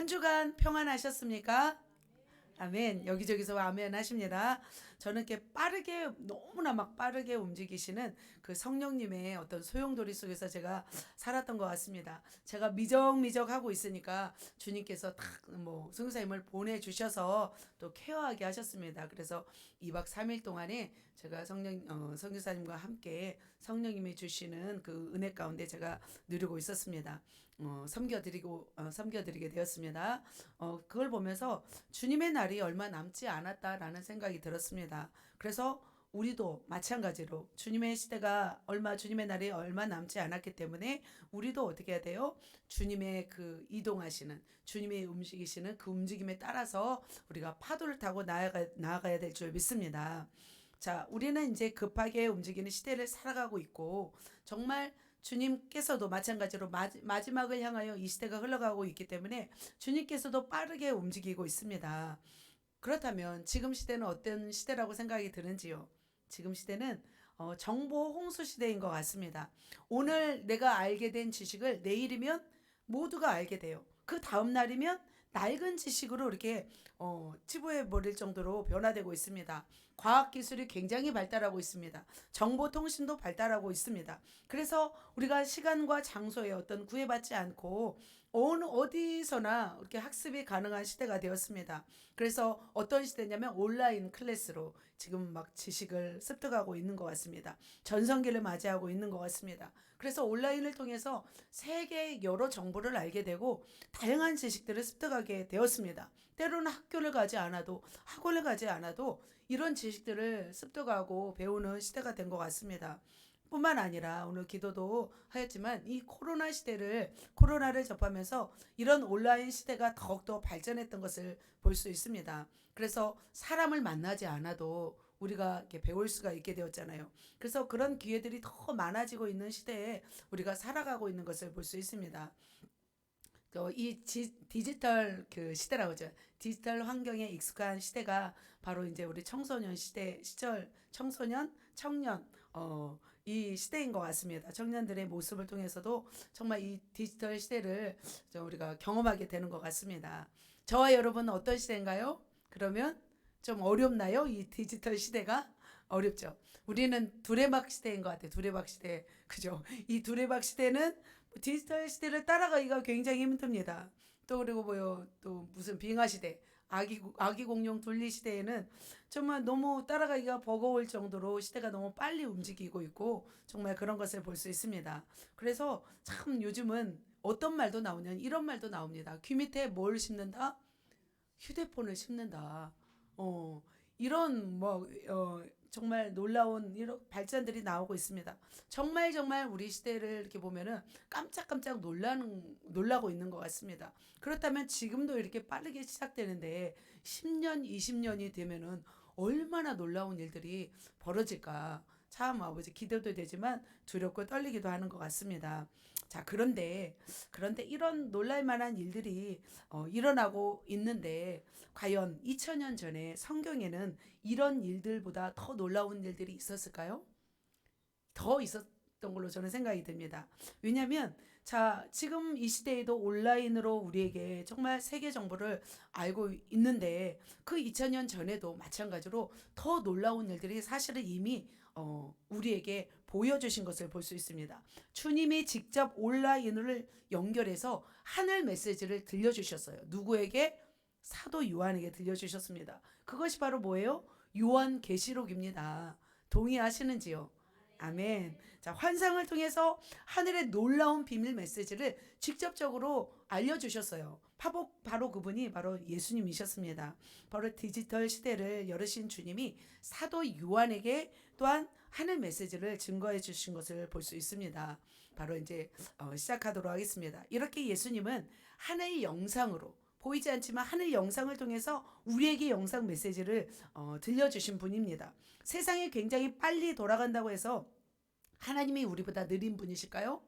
한 주간 평안하셨습니까? 아멘. 여기저기서 아멘 하십니다. 저는 이렇게 빠르게 너무나 막 빠르게 움직이시는 그 성령님의 어떤 소용돌이 속에서 제가 살았던 것 같습니다. 제가 미적미적 하고 있으니까 주님께서 탁뭐 선교사님을 보내주셔서 또 케어하게 하셨습니다. 그래서 2박 3일 동안에 제가 선교사님과 함께 성령님이 주시는 그 은혜 가운데 제가 누리고 있었습니다. 섬겨드리게 되었습니다. 그걸 보면서 주님의 날이 얼마 남지 않았다라는 생각이 들었습니다. 그래서 우리도 마찬가지로 주님의 날이 얼마 남지 않았기 때문에 우리도 어떻게 해야 돼요? 주님의 그 이동하시는, 주님의 움직이시는 그 움직임에 따라서 우리가 파도를 타고 나아가야 될 줄 믿습니다. 자, 우리는 이제 급하게 움직이는 시대를 살아가고 있고, 정말 주님께서도 마찬가지로 마지막을 향하여 이 시대가 흘러가고 있기 때문에 주님께서도 빠르게 움직이고 있습니다. 그렇다면 지금 시대는 어떤 시대라고 생각이 드는지요? 지금 시대는 정보 홍수 시대인 것 같습니다. 오늘 내가 알게 된 지식을 내일이면 모두가 알게 돼요. 그 다음 날이면 낡은 지식으로 이렇게 치부해 버릴 정도로 변화되고 있습니다. 과학 기술이 굉장히 발달하고 있습니다. 정보통신도 발달하고 있습니다. 그래서 우리가 시간과 장소에 어떤 구애받지 않고 어느 어디서나 이렇게 학습이 가능한 시대가 되었습니다. 그래서 어떤 시대냐면 온라인 클래스로 지금 막 지식을 습득하고 있는 것 같습니다. 전성기를 맞이하고 있는 것 같습니다. 그래서 온라인을 통해서 세계 여러 정보를 알게 되고 다양한 지식들을 습득하게 되었습니다. 때로는 학교를 가지 않아도 학원을 가지 않아도 이런 지식들을 습득하고 배우는 시대가 된 것 같습니다. 뿐만 아니라 오늘 기도도 하였지만 이 코로나를 접하면서 이런 온라인 시대가 더욱더 발전했던 것을 볼 수 있습니다. 그래서 사람을 만나지 않아도 우리가 이렇게 배울 수가 있게 되었잖아요. 그래서 그런 기회들이 더 많아지고 있는 시대에 우리가 살아가고 있는 것을 볼 수 있습니다. 이 디지털 그 시대라고 하죠. 디지털 환경에 익숙한 시대가 바로 이제 우리 청년, 이 시대인 것 같습니다. 청년들의 모습을 통해서도 정말 이 디지털 시대를 우리가 경험하게 되는 것 같습니다. 저와 여러분은 어떤 시대인가요? 그러면 좀 어렵나요? 이 디지털 시대가? 어렵죠. 우리는 두레박 시대인 것 같아요. 두레박 시대. 그죠? 이 두레박 시대는 디지털 시대를 따라가기가 굉장히 힘듭니다. 또 그리고 또 무슨 빙하 시대, 아기 공룡 둘리 시대에는 정말 너무 따라가기가 버거울 정도로 시대가 너무 빨리 움직이고 있고 정말 그런 것을 볼 수 있습니다. 그래서 참 요즘은 어떤 말도 나오냐 이런 말도 나옵니다. 귀 밑에 뭘 심는다? 휴대폰을 심는다. 이런 정말 놀라운 이런 발전들이 나오고 있습니다. 정말 우리 시대를 이렇게 보면은 깜짝깜짝 놀라고 있는 것 같습니다. 그렇다면 지금도 이렇게 빠르게 시작되는데 10년, 20년이 되면은 얼마나 놀라운 일들이 벌어질까. 참 아버지 기대도 되지만 두렵고 떨리기도 하는 것 같습니다. 자, 그런데 이런 놀랄만한 일들이 일어나고 있는데 과연 2000년 전에 성경에는 이런 일들보다 더 놀라운 일들이 있었을까요? 더 있었던 걸로 저는 생각이 듭니다. 왜냐하면 자, 지금 이 시대에도 온라인으로 우리에게 정말 세계 정보를 알고 있는데 그 2000년 전에도 마찬가지로 더 놀라운 일들이 사실은 이미 우리에게 보여주신 것을 볼 수 있습니다. 주님이 직접 온라인을 연결해서 하늘 메시지를 들려주셨어요. 누구에게? 사도 요한에게 들려주셨습니다. 그것이 바로 뭐예요? 요한계시록입니다. 동의하시는지요? 아멘. 자, 환상을 통해서 하늘의 놀라운 비밀 메시지를 직접적으로 알려주셨어요. 바로 그분이 바로 예수님이셨습니다. 바로 디지털 시대를 열으신 주님이 사도 요한에게 또한 하늘 메시지를 증거해 주신 것을 볼 수 있습니다. 바로 이제 시작하도록 하겠습니다. 이렇게 예수님은 하늘 영상으로 보이지 않지만 하늘 영상을 통해서 우리에게 영상 메시지를 들려주신 분입니다. 세상이 굉장히 빨리 돌아간다고 해서 하나님이 우리보다 느린 분이실까요?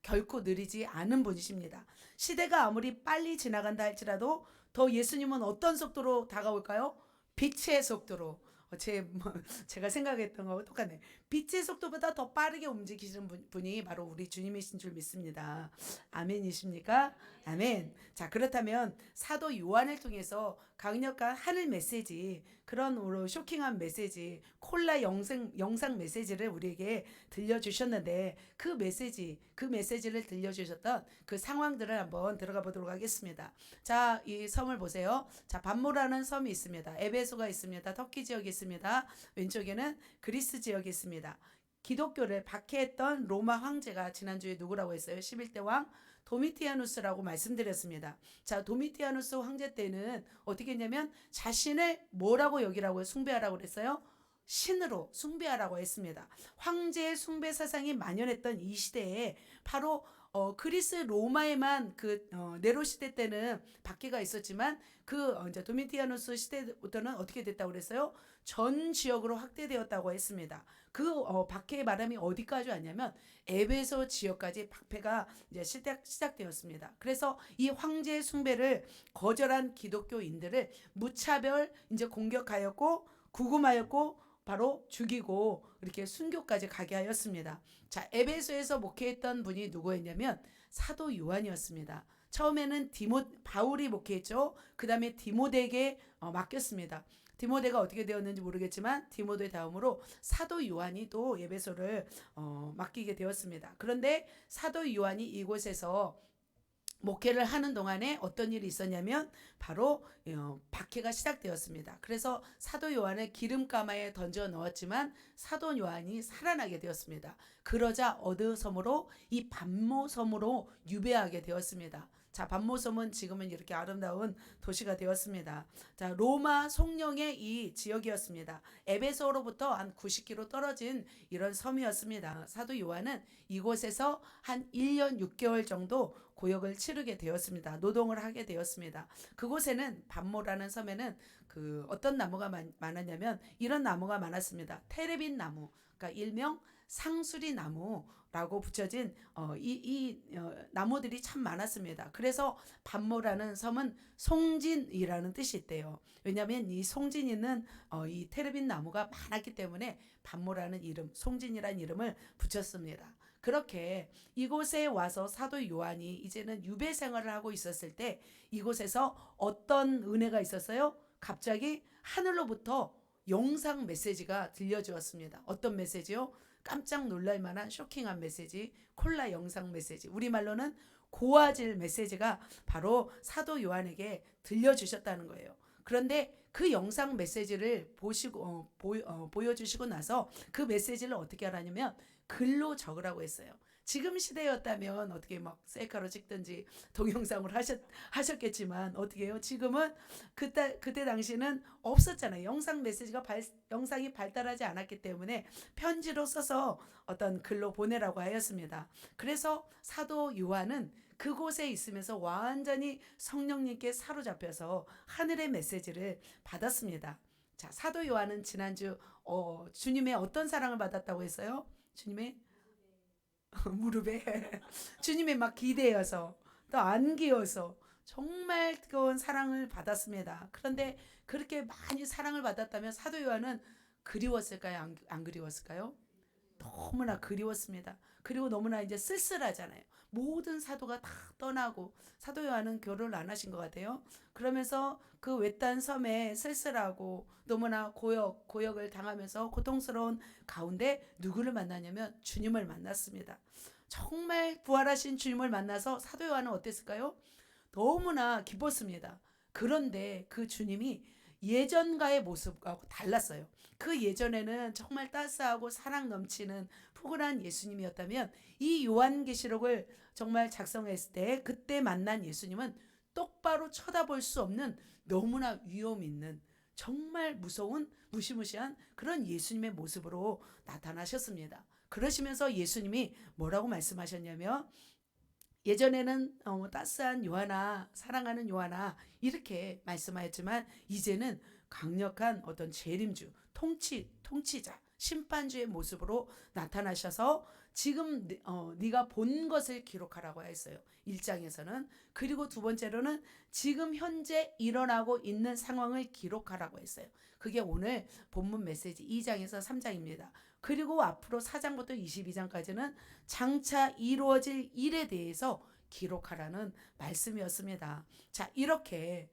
결코 느리지 않은 분이십니다. 시대가 아무리 빨리 지나간다 할지라도 더 예수님은 어떤 속도로 다가올까요? 빛의 속도로 제가 생각했던 거하고 똑같네. 빛의 속도보다 더 빠르게 움직이시는 분이 바로 우리 주님이신 줄 믿습니다. 아멘이십니까? 아멘. 자, 그렇다면 사도 요한을 통해서 강력한 하늘 메시지, 그런 쇼킹한 메시지, 콜라 영상 메시지를 우리에게 들려주셨는데 그 메시지를 들려주셨던 그 상황들을 한번 들어가 보도록 하겠습니다. 자, 이 섬을 보세요. 자, 반모라는 섬이 있습니다. 에베소가 있습니다. 터키 지역이 있습니다. 왼쪽에는 그리스 지역이 있습니다. 기독교를 박해했던 로마 황제가 지난주에 누구라고 했어요? 11대 왕 도미티아누스라고 말씀드렸습니다. 자, 도미티아누스 황제 때는 어떻게 했냐면 자신을 뭐라고 여기라고 숭배하라고 그랬어요? 신으로 숭배하라고 했습니다. 황제의 숭배 사상이 만연했던 이 시대에 바로 그리스 로마에만 네로 시대 때는 박해가 있었지만 이제 도미티아누스 시대부터는 어떻게 됐다고 그랬어요? 전 지역으로 확대되었다고 했습니다. 박해의 바람이 어디까지 왔냐면 에베소 지역까지 박해가 이제 시작되었습니다. 그래서 이 황제의 숭배를 거절한 기독교인들을 무차별 이제 공격하였고 구금하였고 바로 죽이고 이렇게 순교까지 가게 하였습니다. 자, 에베소에서 목회했던 분이 누구였냐면 사도 요한이었습니다. 처음에는 바울이 목회했죠. 그 다음에 디모데에게 맡겼습니다. 디모데가 어떻게 되었는지 모르겠지만 디모데 다음으로 사도 요한이 또 에베소를 맡기게 되었습니다. 그런데 사도 요한이 이곳에서 목회를 하는 동안에 어떤 일이 있었냐면 바로 박해가 시작되었습니다. 그래서 사도 요한을 기름가마에 던져 넣었지만 사도 요한이 살아나게 되었습니다. 그러자 어느 섬으로 이 반모 섬으로 유배하게 되었습니다. 자, 반모섬은 지금은 이렇게 아름다운 도시가 되었습니다. 자, 로마 송령의 이 지역이었습니다. 에베소로부터 한 90km 떨어진 이런 섬이었습니다. 사도 요한은 이곳에서 한 1년 6개월 정도 고역을 치르게 되었습니다. 노동을 하게 되었습니다. 그곳에는 반모라는 섬에는 어떤 나무가 많았냐면 이런 나무가 많았습니다. 테레빈 나무, 그러니까 일명 상수리 나무라고 붙여진 나무들이 참 많았습니다. 그래서 반모라는 섬은 송진이라는 뜻이 있대요. 왜냐하면 이 송진 있는 이 테레빈 나무가 많았기 때문에 반모라는 이름, 송진이라는 이름을 붙였습니다. 그렇게 이곳에 와서 사도 요한이 이제는 유배 생활을 하고 있었을 때 이곳에서 어떤 은혜가 있었어요? 갑자기 하늘로부터 영상 메시지가 들려주었습니다. 어떤 메시지요? 깜짝 놀랄 만한 쇼킹한 메시지, 콜라 영상 메시지, 우리말로는 고화질 메시지가 바로 사도 요한에게 들려주셨다는 거예요. 그런데 그 영상 메시지를 보여주시고 나서 그 메시지를 어떻게 하라냐면 글로 적으라고 했어요. 지금 시대였다면 어떻게 막 셀카로 찍든지 동영상으로 하셨겠지만 어떻게 해요? 지금은 그때 당시는 없었잖아요. 영상이 발달하지 않았기 때문에 편지로 써서 어떤 글로 보내라고 하였습니다. 그래서 사도 요한은 그곳에 있으면서 완전히 성령님께 사로잡혀서 하늘의 메시지를 받았습니다. 자, 사도 요한은 지난주 주님의 어떤 사랑을 받았다고 했어요? 주님의 무릎에 주님의 막 기대어서 또 안기어서 정말 뜨거운 사랑을 받았습니다. 그런데 그렇게 많이 사랑을 받았다면 사도 요한은 그리웠을까요? 안 그리웠을까요? 너무나 그리웠습니다. 그리고 너무나 이제 쓸쓸하잖아요. 모든 사도가 다 떠나고 사도 요한은 결혼을 안 하신 것 같아요. 그러면서 그 외딴 섬에 쓸쓸하고 너무나 고역을 당하면서 고통스러운 가운데 누구를 만나냐면 주님을 만났습니다. 정말 부활하신 주님을 만나서 사도 요한은 어땠을까요? 너무나 기뻤습니다. 그런데 그 주님이 예전과의 모습하고 달랐어요. 그 예전에는 정말 따스하고 사랑 넘치는 푸근한 예수님이었다면 이 요한계시록을 정말 작성했을 때 그때 만난 예수님은 똑바로 쳐다볼 수 없는 너무나 위험 있는 정말 무서운 무시무시한 그런 예수님의 모습으로 나타나셨습니다. 그러시면서 예수님이 뭐라고 말씀하셨냐면 예전에는 따스한 요한아, 사랑하는 요한아 이렇게 말씀하였지만 이제는 강력한 어떤 재림주, 통치자, 심판주의 모습으로 나타나셔서 지금 네가 본 것을 기록하라고 했어요. 1장에서는. 그리고 두 번째로는 지금 현재 일어나고 있는 상황을 기록하라고 했어요. 그게 오늘 본문 메시지 2장에서 3장입니다. 그리고 앞으로 4장부터 22장까지는 장차 이루어질 일에 대해서 기록하라는 말씀이었습니다. 자, 이렇게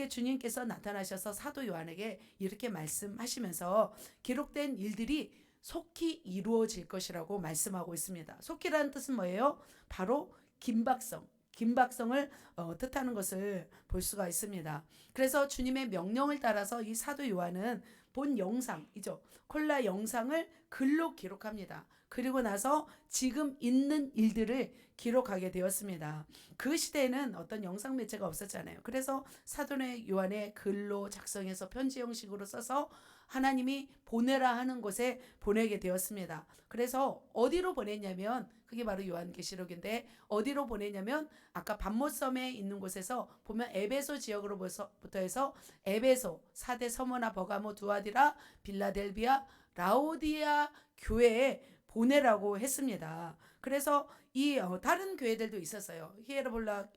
주님께서 나타나셔서 사도 요한에게 이렇게 말씀하시면서 기록된 일들이 속히 이루어질 것이라고 말씀하고 있습니다. 속히라는 뜻은 뭐예요? 바로 긴박성을 뜻하는 것을 볼 수가 있습니다. 그래서 주님의 명령을 따라서 이 사도 요한은 본 영상이죠. 콜라 영상을 글로 기록합니다. 그리고 나서 지금 있는 일들을 기록하게 되었습니다. 그 시대에는 어떤 영상 매체가 없었잖아요. 그래서 사도의 요한의 글로 작성해서 편지 형식으로 써서 하나님이 보내라 하는 곳에 보내게 되었습니다. 그래서 어디로 보냈냐면 그게 바로 요한계시록인데 어디로 보내냐면 아까 밤모섬에 있는 곳에서 보면 에베소 지역으로부터 해서 에베소, 사대, 서머나, 버가모, 두아디라, 빌라델비아, 라오디아 교회에 보내라고 했습니다. 그래서 이 다른 교회들도 있었어요. 히에르볼라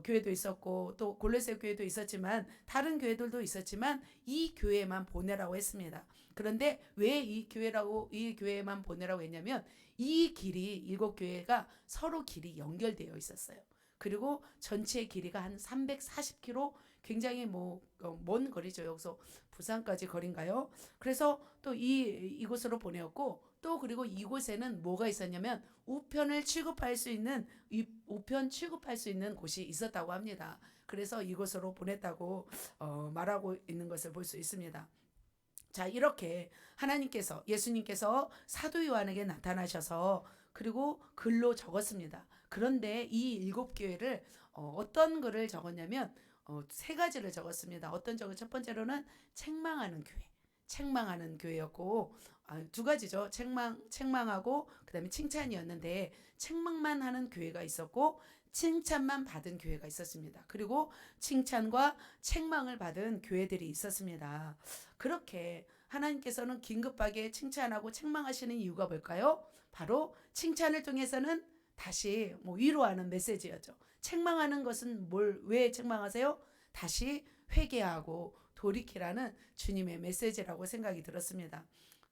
교회도 있었고 또 골로새 교회도 있었지만 다른 교회들도 있었지만 이 교회만 보내라고 했습니다. 그런데 왜 이 교회만 보내라고 했냐면 이 길이 7교회가 서로 길이 연결되어 있었어요. 그리고 전체 길이가 한 340km, 굉장히 먼 거리죠. 여기서 부산까지 거리인가요? 그래서 또 이곳으로 보내었고 또 그리고 이곳에는 뭐가 있었냐면 우편 취급할 수 있는 곳이 있었다고 합니다. 그래서 이곳으로 보냈다고 말하고 있는 것을 볼 수 있습니다. 자, 이렇게 하나님께서 예수님께서 사도 요한에게 나타나셔서 그리고 글로 적었습니다. 그런데 이 7교회를 어떤 글을 적었냐면 3가지를 적었습니다. 첫 번째로는 책망하는 교회였고 2가지죠. 책망하고 그다음에 칭찬이었는데 책망만 하는 교회가 있었고 칭찬만 받은 교회가 있었습니다. 그리고 칭찬과 책망을 받은 교회들이 있었습니다. 그렇게 하나님께서는 긴급하게 칭찬하고 책망하시는 이유가 뭘까요? 바로 칭찬을 통해서는 다시 위로하는 메시지였죠. 책망하는 것은 왜 책망하세요? 다시 회개하고 돌이키라는 주님의 메시지라고 생각이 들었습니다.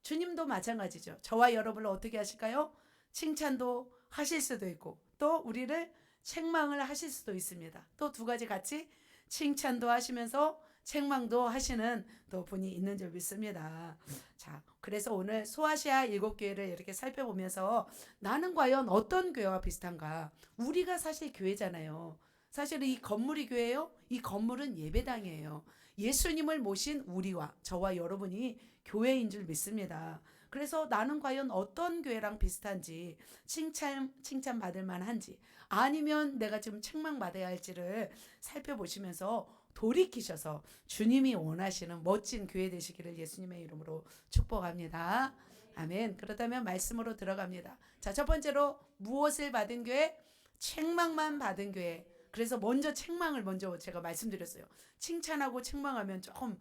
주님도 마찬가지죠. 저와 여러분을 어떻게 하실까요? 칭찬도 하실 수도 있고 또 우리를 책망을 하실 수도 있습니다. 또 2가지 같이 칭찬도 하시면서 책망도 하시는 또 분이 있는 줄 믿습니다. 자, 그래서 오늘 소아시아 7교회를 이렇게 살펴보면서 나는 과연 어떤 교회와 비슷한가? 우리가 사실 교회잖아요. 사실 이 건물이 교회예요? 이 건물은 예배당이에요. 예수님을 모신 우리와 저와 여러분이 교회인 줄 믿습니다. 그래서 나는 과연 어떤 교회랑 비슷한지, 칭찬 받을 만한지, 아니면 내가 지금 책망받아야 할지를 살펴보시면서 돌이키셔서 주님이 원하시는 멋진 교회 되시기를 예수님의 이름으로 축복합니다. 아멘. 그렇다면 말씀으로 들어갑니다. 자, 첫 번째로 무엇을 받은 교회? 책망만 받은 교회. 그래서 책망을 제가 말씀드렸어요. 칭찬하고 책망하면 조금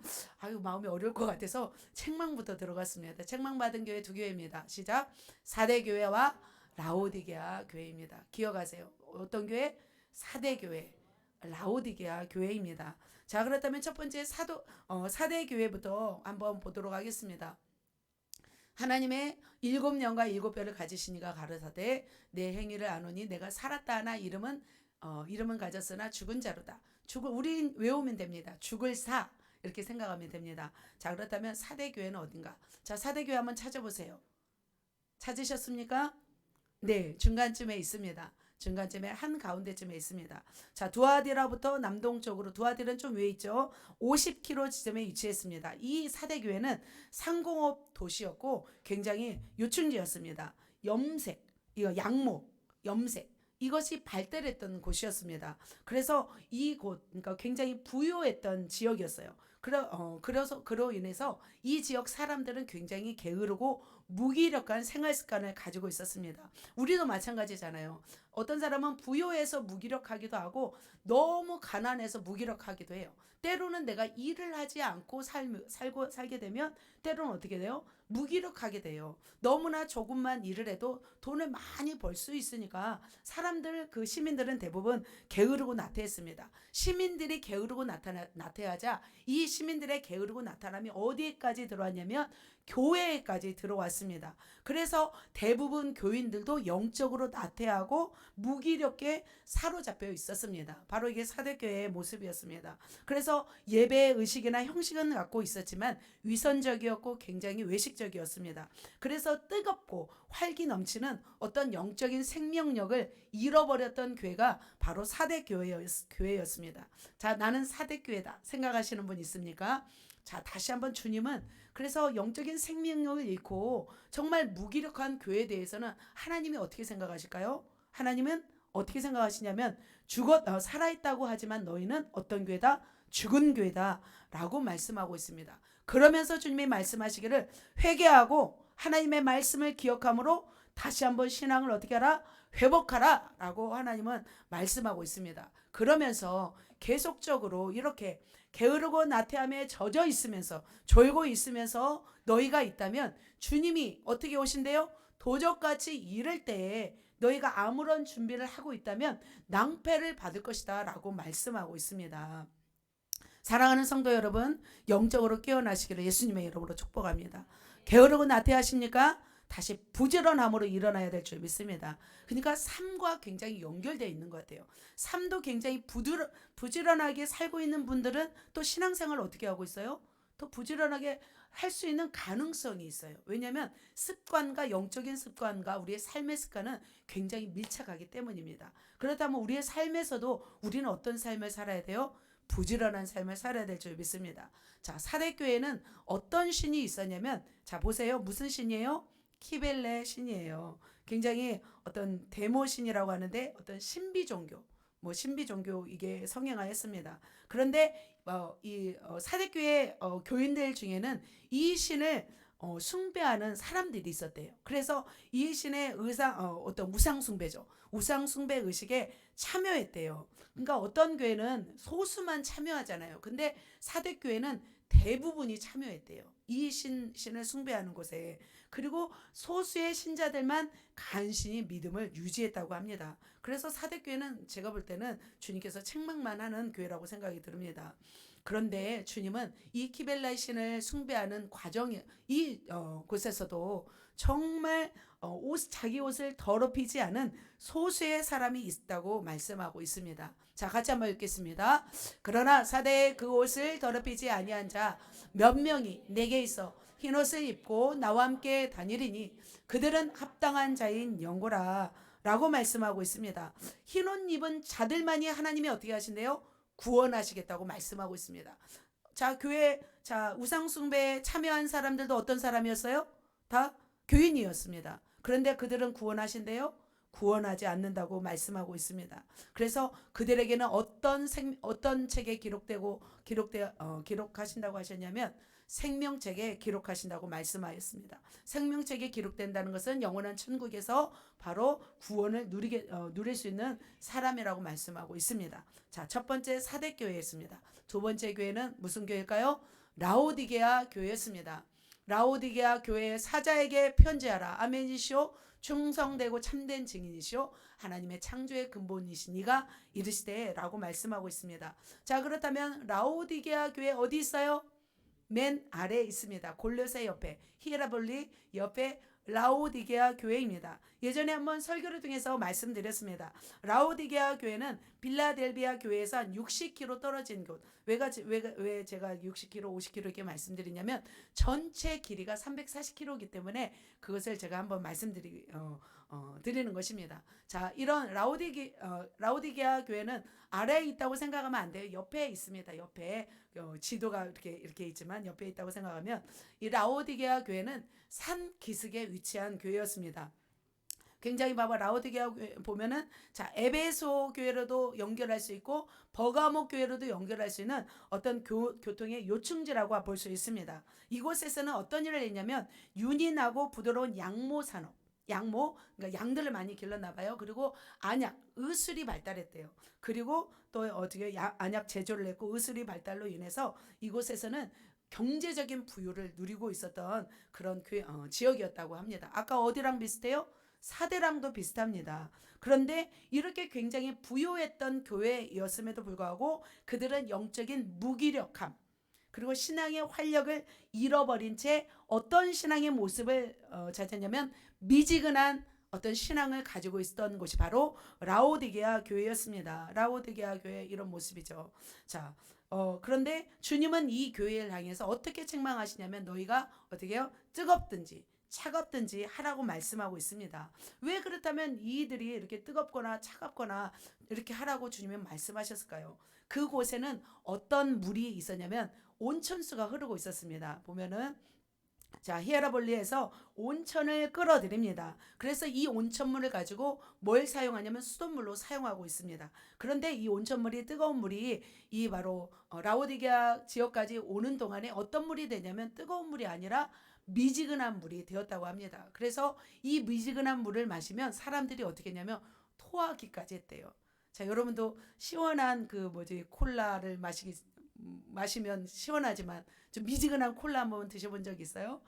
마음이 어려울 것 같아서 책망부터 들어갔습니다. 책망받은 교회 2교회입니다. 시작. 사대교회와 라오디게아 교회입니다. 기억하세요. 어떤 교회? 사대교회, 라오디게아 교회입니다. 자, 그렇다면 첫 번째 사대교회부터 한번 보도록 하겠습니다. 하나님의 7년과 7별을 가지신 이가 가르사대 내 행위를 아노니 내가 살았다 하나 이름은 가졌으나 죽은 자로다. 우린 외우면 됩니다. 죽을 사 이렇게 생각하면 됩니다. 자, 그렇다면 사대교회는 어딘가? 자, 사대교회 한번 찾아보세요. 찾으셨습니까? 네, 중간쯤에 있습니다. 중간쯤에 한가운데쯤에 있습니다. 자, 두아디라부터 남동쪽으로, 두아디는 좀 위에 있죠. 50km 지점에 위치했습니다. 이 사대교회는 상공업 도시였고 굉장히 요충지였습니다. 양목, 염색 이것이 발달했던 곳이었습니다. 그래서 그러니까 굉장히 부유했던 지역이었어요. 그로 인해서 이 지역 사람들은 굉장히 게으르고 무기력한 생활 습관을 가지고 있었습니다. 우리도 마찬가지잖아요. 어떤 사람은 부유해서 무기력하기도 하고 너무 가난해서 무기력하기도 해요. 때로는 내가 일을 하지 않고 살게 되면 때로는 어떻게 돼요? 무기력하게 돼요. 너무나 조금만 일을 해도 돈을 많이 벌 수 있으니까 사람들, 그 시민들은 대부분 게으르고 나태했습니다. 시민들이 게으르고 나태하자 이 시민들의 게으르고 나타남이 어디까지 들어왔냐면 교회에까지 들어왔습니다. 그래서 대부분 교인들도 영적으로 나태하고 무기력에 사로잡혀 있었습니다. 바로 이게 사대교회의 모습이었습니다. 그래서 예배 의식이나 형식은 갖고 있었지만 위선적이었고 굉장히 외식적이었습니다. 그래서 뜨겁고 활기 넘치는 어떤 영적인 생명력을 잃어버렸던 교회가 바로 사대교회였습니다. 자, 나는 사대교회다 생각하시는 분 있습니까? 자, 다시 한번 주님은 그래서 영적인 생명력을 잃고 정말 무기력한 교회에 대해서는 하나님이 어떻게 생각하실까요? 하나님은 어떻게 생각하시냐면 살아있다고 하지만 너희는 어떤 교회다? 죽은 교회다 라고 말씀하고 있습니다. 그러면서 주님이 말씀하시기를 회개하고 하나님의 말씀을 기억함으로 다시 한번 신앙을 어떻게 하라? 회복하라 라고 하나님은 말씀하고 있습니다. 그러면서 계속적으로 이렇게 게으르고 나태함에 젖어 있으면서 졸고 있으면서 너희가 있다면 주님이 어떻게 오신대요? 도적같이 이를 때에 너희가 아무런 준비를 하고 있다면 낭패를 받을 것이다 라고 말씀하고 있습니다. 사랑하는 성도 여러분, 영적으로 깨어나시기를 예수님의 이름으로 축복합니다. 게으르고 나태하십니까? 다시 부지런함으로 일어나야 될 줄 믿습니다. 그러니까 삶과 굉장히 연결되어 있는 것 같아요. 삶도 굉장히 부지런하게 살고 있는 분들은 또 신앙생활을 어떻게 하고 있어요? 또 부지런하게 할 수 있는 가능성이 있어요. 왜냐하면 습관과 영적인 습관과 우리의 삶의 습관은 굉장히 밀착하기 때문입니다. 그렇다면 우리의 삶에서도 우리는 어떤 삶을 살아야 돼요? 부지런한 삶을 살아야 될 줄 믿습니다. 자, 사대교회는 어떤 신이 있었냐면, 자 보세요. 무슨 신이에요? 키벨레 신이에요. 굉장히 어떤 데모 신이라고 하는데 어떤 신비 종교, 신비 종교 이게 성행하였습니다. 그런데 사대교회 교인들 중에는 이 신을 숭배하는 사람들이 있었대요. 그래서 이 신의 어떤 우상 숭배죠. 우상 숭배 의식에 참여했대요. 그러니까 어떤 교회는 소수만 참여하잖아요. 근데 사대교회는 대부분이 참여했대요. 이 신을 숭배하는 곳에. 그리고 소수의 신자들만 간신히 믿음을 유지했다고 합니다. 그래서 사대교회는 제가 볼 때는 주님께서 책망만 하는 교회라고 생각이 듭니다. 그런데 주님은 이 키벨라의 신을 숭배하는 곳에서도 정말 자기 옷을 더럽히지 않은 소수의 사람이 있다고 말씀하고 있습니다. 자, 같이 한번 읽겠습니다. 그러나 사대의 그 옷을 더럽히지 아니한 자 몇 명이 내게 있어 흰옷을 입고 나와 함께 다니리니 그들은 합당한 자인 영고라 라고 말씀하고 있습니다. 흰옷 입은 자들만이 하나님이 어떻게 하신대요? 구원하시겠다고 말씀하고 있습니다. 자, 우상 숭배에 참여한 사람들도 어떤 사람이었어요? 다 교인이었습니다. 그런데 그들은 구원하신대요? 구원하지 않는다고 말씀하고 있습니다. 그래서 그들에게는 어떤 책에 기록하신다고 하셨냐면 생명책에 기록하신다고 말씀하였습니다. 생명책에 기록된다는 것은 영원한 천국에서 바로 구원을 누릴 수 있는 사람이라고 말씀하고 있습니다. 자, 첫 번째 사대교회였습니다. 두 번째 교회는 무슨 교회일까요? 라오디게아 교회였습니다. 라오디게아 교회의 사자에게 편지하라. 아멘이시오. 충성되고 참된 증인이시오. 하나님의 창조의 근본이신 이가 이르시되 라고 말씀하고 있습니다. 자, 그렇다면 라오디게아 교회 어디 있어요? 맨 아래에 있습니다. 골로새 옆에, 히에라볼리 옆에 라오디게아 교회입니다. 예전에 한번 설교를 통해서 말씀드렸습니다. 라오디게아 교회는 빌라델비아 교회에서 한 60km 떨어진 곳. 왜 제가 60km, 50km 이렇게 말씀드리냐면 전체 길이가 340km이기 때문에 그것을 제가 한번 드리는 것입니다. 자, 이런 라오디게아 교회는 아래에 있다고 생각하면 안 돼요. 옆에 있습니다. 옆에 지도가 이렇게 있지만 옆에 있다고 생각하면 이 라오디게아 교회는 산 기슭에 위치한 교회였습니다. 굉장히 봐봐, 라오디게아 교회 보면은 자, 에베소 교회로도 연결할 수 있고 버가모 교회로도 연결할 수 있는 어떤 교통의 요충지라고 볼 수 있습니다. 이곳에서는 어떤 일을 했냐면 윤인하고 부드러운 양모 산업, 양모, 그러니까 양들을 많이 길렀나 봐요. 그리고 안약, 의술이 발달했대요. 그리고 또 어떻게 안약 제조를 했고 의술이 발달로 인해서 이곳에서는 경제적인 부유를 누리고 있었던 그런 지역이었다고 합니다. 아까 어디랑 비슷해요? 사대랑도 비슷합니다. 그런데 이렇게 굉장히 부유했던 교회였음에도 불구하고 그들은 영적인 무기력함, 그리고 신앙의 활력을 잃어버린 채 어떤 신앙의 모습을 찾았냐면 미지근한 어떤 신앙을 가지고 있었던 곳이 바로 라오디게아 교회였습니다. 라오디게아 교회 이런 모습이죠. 자, 그런데 주님은 이 교회를 향해서 어떻게 책망하시냐면 너희가 어떻게 해요? 뜨겁든지 차갑든지 하라고 말씀하고 있습니다. 왜 그렇다면 이들이 이렇게 뜨겁거나 차갑거나 이렇게 하라고 주님은 말씀하셨을까요? 그곳에는 어떤 물이 있었냐면 온천수가 흐르고 있었습니다. 보면은 자, 히에라볼리에서 온천을 끌어들입니다. 그래서 이 온천물을 가지고 뭘 사용하냐면 수돗물로 사용하고 있습니다. 그런데 이 온천물이 뜨거운 물이 이 바로 라오디게아 지역까지 오는 동안에 어떤 물이 되냐면 뜨거운 물이 아니라 미지근한 물이 되었다고 합니다. 그래서 이 미지근한 물을 마시면 사람들이 어떻게 했냐면 토하기까지 했대요. 자, 여러분도 시원한 콜라를 마시면 시원하지만 좀 미지근한 콜라 한번 드셔본 적 있어요?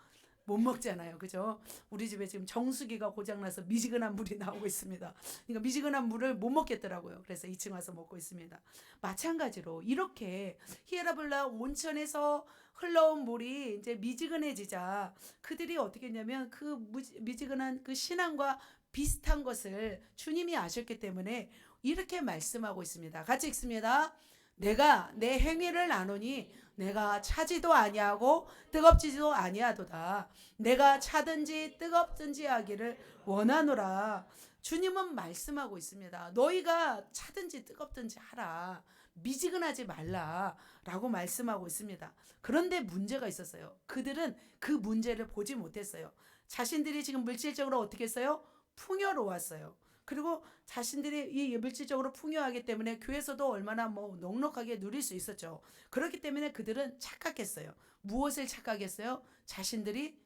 못 먹잖아요. 그죠? 우리 집에 지금 정수기가 고장나서 미지근한 물이 나오고 있습니다. 그러니까 미지근한 물을 못 먹겠더라고요. 그래서 2층 와서 먹고 있습니다. 마찬가지로 이렇게 히에라블라 온천에서 흘러온 물이 이제 미지근해지자 그들이 어떻게 했냐면 그 미지근한 그 신앙과 비슷한 것을 주님이 아셨기 때문에 이렇게 말씀하고 있습니다. 같이 읽습니다. 내가 내 행위를 아노니 내가 차지도 아니하고 뜨겁지도 아니하도다. 내가 차든지 뜨겁든지 하기를 원하노라. 주님은 말씀하고 있습니다. 너희가 차든지 뜨겁든지 하라. 미지근하지 말라. 라고 말씀하고 있습니다. 그런데 문제가 있었어요. 그들은 그 문제를 보지 못했어요. 자신들이 지금 물질적으로 어떻게 했어요? 풍요로웠어요. 그리고 자신들이 이 물질적으로 풍요하기 때문에 교회에서도 얼마나 넉넉하게 누릴 수 있었죠. 그렇기 때문에 그들은 착각했어요. 무엇을 착각했어요? 자신들이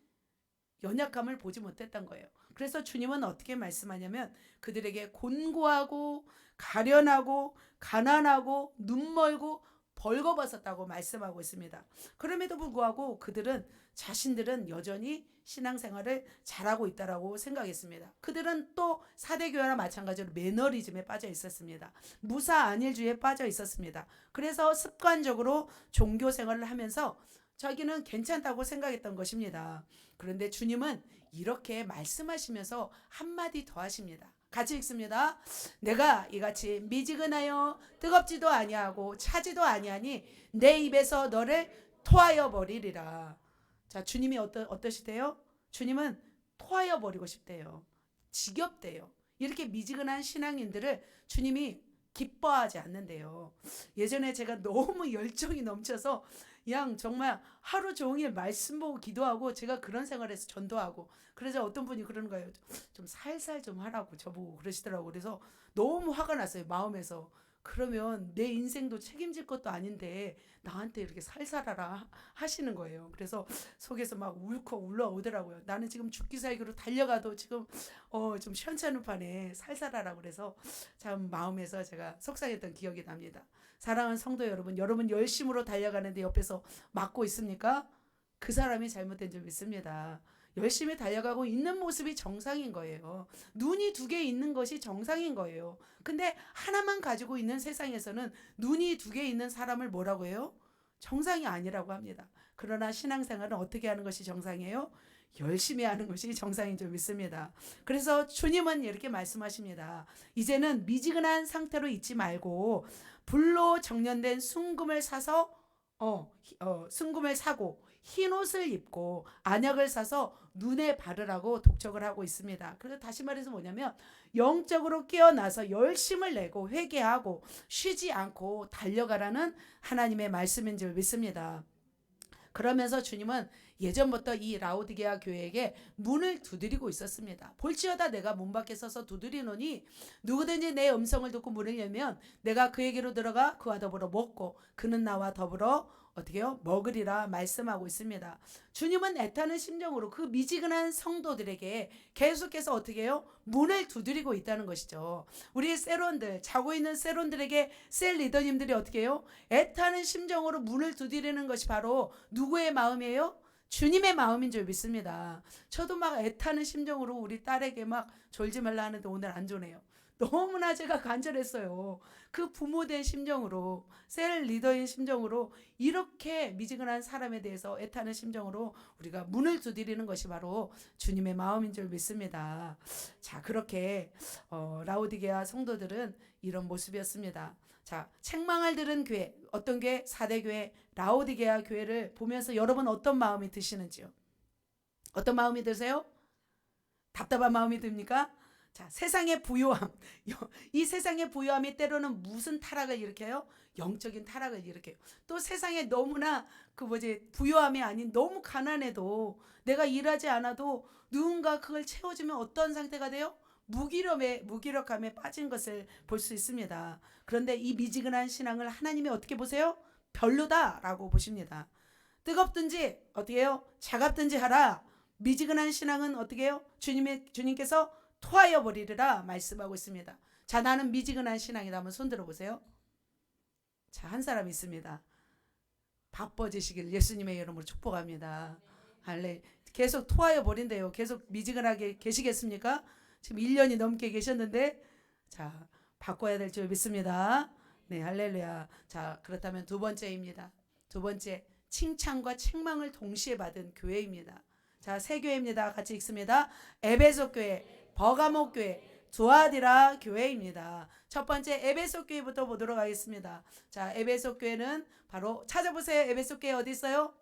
연약함을 보지 못했던 거예요. 그래서 주님은 어떻게 말씀하냐면 그들에게 곤고하고 가련하고 가난하고 눈멀고 벌거벗었다고 말씀하고 있습니다. 그럼에도 불구하고 그들은 자신들은 여전히 신앙생활을 잘하고 있다라고 생각했습니다. 그들은 또 사대교회와 마찬가지로 매너리즘에 빠져 있었습니다. 무사 안일주의에 빠져 있었습니다. 그래서 습관적으로 종교 생활을 하면서 자기는 괜찮다고 생각했던 것입니다. 그런데 주님은 이렇게 말씀하시면서 한마디 더 하십니다. 같이 읽습니다. 내가 이같이 미지근하여 뜨겁지도 아니하고 차지도 아니하니 내 입에서 너를 토하여 버리리라. 자, 주님이 어떠시대요? 주님은 토하여 버리고 싶대요. 지겹대요. 이렇게 미지근한 신앙인들을 주님이 기뻐하지 않는데요. 예전에 제가 너무 열정이 넘쳐서 그냥 정말 하루 종일 말씀 보고 기도하고 제가 그런 생활에서 전도하고 그래서 어떤 분이 그러는 거예요. 좀 살살 좀 하라고 저보고 그러시더라고요. 그래서 너무 화가 났어요. 마음에서. 그러면 내 인생도 책임질 것도 아닌데 나한테 이렇게 살살하라 하시는 거예요. 그래서 속에서 막 울컥 올라오더라고요. 나는 지금 죽기 살기로 달려가도 지금 좀 시원찮은 판에 살살하라 그래서 참 마음에서 제가 속상했던 기억이 납니다. 사랑하는 성도 여러분, 여러분 열심으로 달려가는데 옆에서 막고 있습니까? 그 사람이 잘못된 줄 믿습니다. 열심히 달려가고 있는 모습이 정상인 거예요. 눈이 2개 있는 것이 정상인 거예요. 근데 하나만 가지고 있는 세상에서는 눈이 2개 있는 사람을 뭐라고 해요? 정상이 아니라고 합니다. 그러나 신앙생활은 어떻게 하는 것이 정상이에요? 열심히 하는 것이 정상인 줄 믿습니다. 그래서 주님은 이렇게 말씀하십니다. 이제는 미지근한 상태로 있지 말고 불로 정련된 순금을 사서 순금을 사고 흰 옷을 입고 안약을 사서 눈에 바르라고 독촉을 하고 있습니다. 그래서 다시 말해서 뭐냐면 영적으로 깨어나서 열심을 내고 회개하고 쉬지 않고 달려가라는 하나님의 말씀인 줄 믿습니다. 그러면서 주님은 예전부터 이 라오디게아 교회에게 문을 두드리고 있었습니다. 볼지어다 내가 문 밖에 서서 두드리노니 누구든지 내 음성을 듣고 문을 열면 내가 그에게로 들어가 그와 더불어 먹고 그는 나와 더불어 어떻게 해요? 먹으리라 말씀하고 있습니다. 주님은 애타는 심정으로 그 미지근한 성도들에게 계속해서 어떻게 해요? 문을 두드리고 있다는 것이죠. 우리 세론들, 자고 있는 세론들에게 셀 리더님들이 어떻게 해요? 애타는 심정으로 문을 두드리는 것이 바로 누구의 마음이에요? 주님의 마음인 줄 믿습니다. 저도 막 애타는 심정으로 우리 딸에게 막 졸지 말라 하는데 오늘 안 조네요. 너무나 제가 간절했어요. 그 부모된 심정으로, 셀 리더인 심정으로 이렇게 미지근한 사람에 대해서 애타는 심정으로 우리가 문을 두드리는 것이 바로 주님의 마음인 줄 믿습니다. 자, 그렇게 라오디게아 성도들은 이런 모습이었습니다. 자, 책망을 들은 교회, 어떤 교회? 4대 교회, 라오디게아 교회를 보면서 여러분 어떤 마음이 드시는지요? 어떤 마음이 드세요? 답답한 마음이 듭니까? 자, 세상의 부요함. 이 세상의 부요함이 때로는 무슨 타락을 일으켜요? 영적인 타락을 일으켜요. 또 세상에 너무나 부요함이 아닌 너무 가난해도 내가 일하지 않아도 누군가 그걸 채워주면 어떤 상태가 돼요? 무기력함에 빠진 것을 볼 수 있습니다. 그런데 이 미지근한 신앙을 하나님이 어떻게 보세요? 별로다라고 보십니다. 뜨겁든지 어떻게 해요? 차갑든지 하라. 미지근한 신앙은 어떻게 해요? 주님께서 토하여 버리리라 말씀하고 있습니다. 자, 나는 미지근한 신앙이다. 한번 손 들어보세요. 자, 한 사람 있습니다. 바빠지시길 예수님의 이름으로 축복합니다. 할래. 계속 토하여 버린대요. 계속 미지근하게 계시겠습니까? 지금 1년이 넘게 계셨는데, 자, 바꿔야 될 줄 믿습니다. 네, 할렐루야. 자, 그렇다면 두 번째입니다. 두 번째, 칭찬과 책망을 동시에 받은 교회입니다. 자, 세 교회입니다. 같이 읽습니다. 에베소 교회, 버가모 교회, 두아디라 교회입니다. 첫 번째 에베소 교회부터 보도록 하겠습니다. 자, 에베소 교회는 바로 찾아보세요. 에베소 교회 어디 있어요?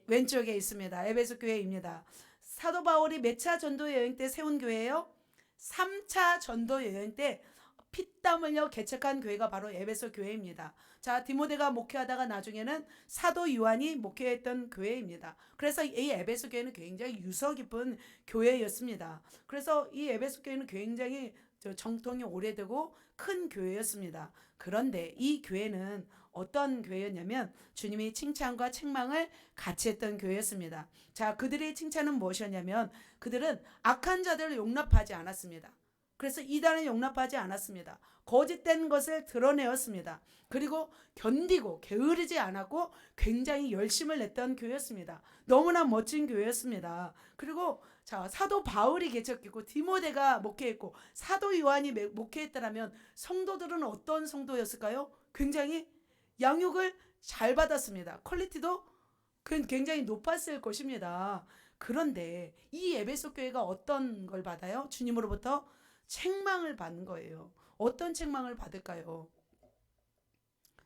왼쪽에 있습니다. 에베소 교회입니다. 사도 바울이 몇 차 전도 여행 때 세운 교회예요? 3차 전도 여행 때 피땀 흘려 개척한 교회가 바로 에베소 교회입니다. 자, 디모데가 목회하다가 나중에는 사도 요한이 목회했던 교회입니다. 그래서 이 에베소 교회는 굉장히 유서 깊은 교회였습니다. 그래서 이 에베소 교회는 굉장히 정통이 오래되고 큰 교회였습니다. 그런데 이 교회는 어떤 교회였냐면 주님이 칭찬과 책망을 같이 했던 교회였습니다. 자, 그들의 칭찬은 무엇이었냐면 그들은 악한 자들을 용납하지 않았습니다. 그래서 이단을 용납하지 않았습니다. 거짓된 것을 드러내었습니다. 그리고 견디고 게으르지 않았고 굉장히 열심을 냈던 교회였습니다. 너무나 멋진 교회였습니다. 그리고 자, 사도 바울이 개척했고 디모데가 목회했고 사도 요한이 목회했다면 성도들은 어떤 성도였을까요? 굉장히 양육을 잘 받았습니다. 퀄리티도 굉장히 높았을 것입니다. 그런데 이 에베소 교회가 어떤 걸 받아요? 주님으로부터 책망을 받는 거예요. 어떤 책망을 받을까요?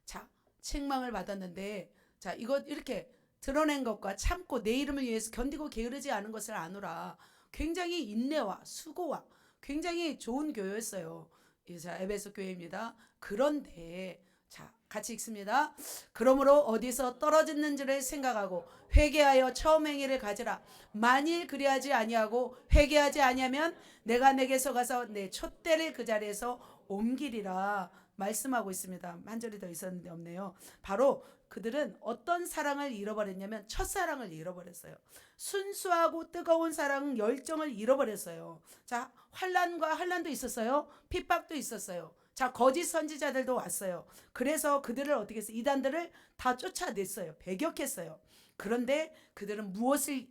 자, 책망을 받았는데 자, 이것 이렇게 드러낸 것과 참고 내 이름을 위해서 견디고 게으르지 않은 것을 아노라. 굉장히 인내와 수고와 굉장히 좋은 교회였어요. 자, 에베소 교회입니다. 그런데 자, 같이 읽습니다. 그러므로 어디서 떨어졌는지를 생각하고 회개하여 처음 행위를 가지라. 만일 그리하지 아니하고 회개하지 아니하면 내가 내게서 가서 내 촛대를 그 자리에서 옮기리라 말씀하고 있습니다. 한 절이 더 있었는데 없네요. 바로 그들은 어떤 사랑을 잃어버렸냐면 첫사랑을 잃어버렸어요. 순수하고 뜨거운 사랑, 열정을 잃어버렸어요. 자, 환난도 있었어요. 핍박도 있었어요. 자, 거짓 선지자들도 왔어요. 그래서 그들을 어떻게 했어요? 이단들을 다 쫓아냈어요. 배격했어요. 그런데 그들은 무엇이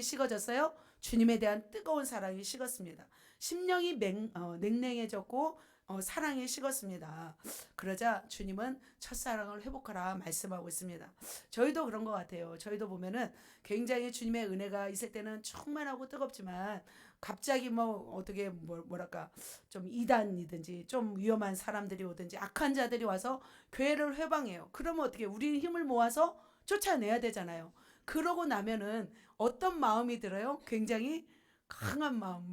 식어졌어요? 주님에 대한 뜨거운 사랑이 식었습니다. 심령이 냉랭해졌고 사랑이 식었습니다. 그러자 주님은 첫사랑을 회복하라 말씀하고 있습니다. 저희도 그런 것 같아요. 저희도 보면은 굉장히 주님의 은혜가 있을 때는 충만하고 뜨겁지만 갑자기 뭐랄까 좀 이단이든지 좀 위험한 사람들이 오든지 악한 자들이 와서 교회를 회방해요. 그러면 어떻게 우리 힘을 모아서 쫓아내야 되잖아요. 그러고 나면은 어떤 마음이 들어요? 굉장히 강한 마음,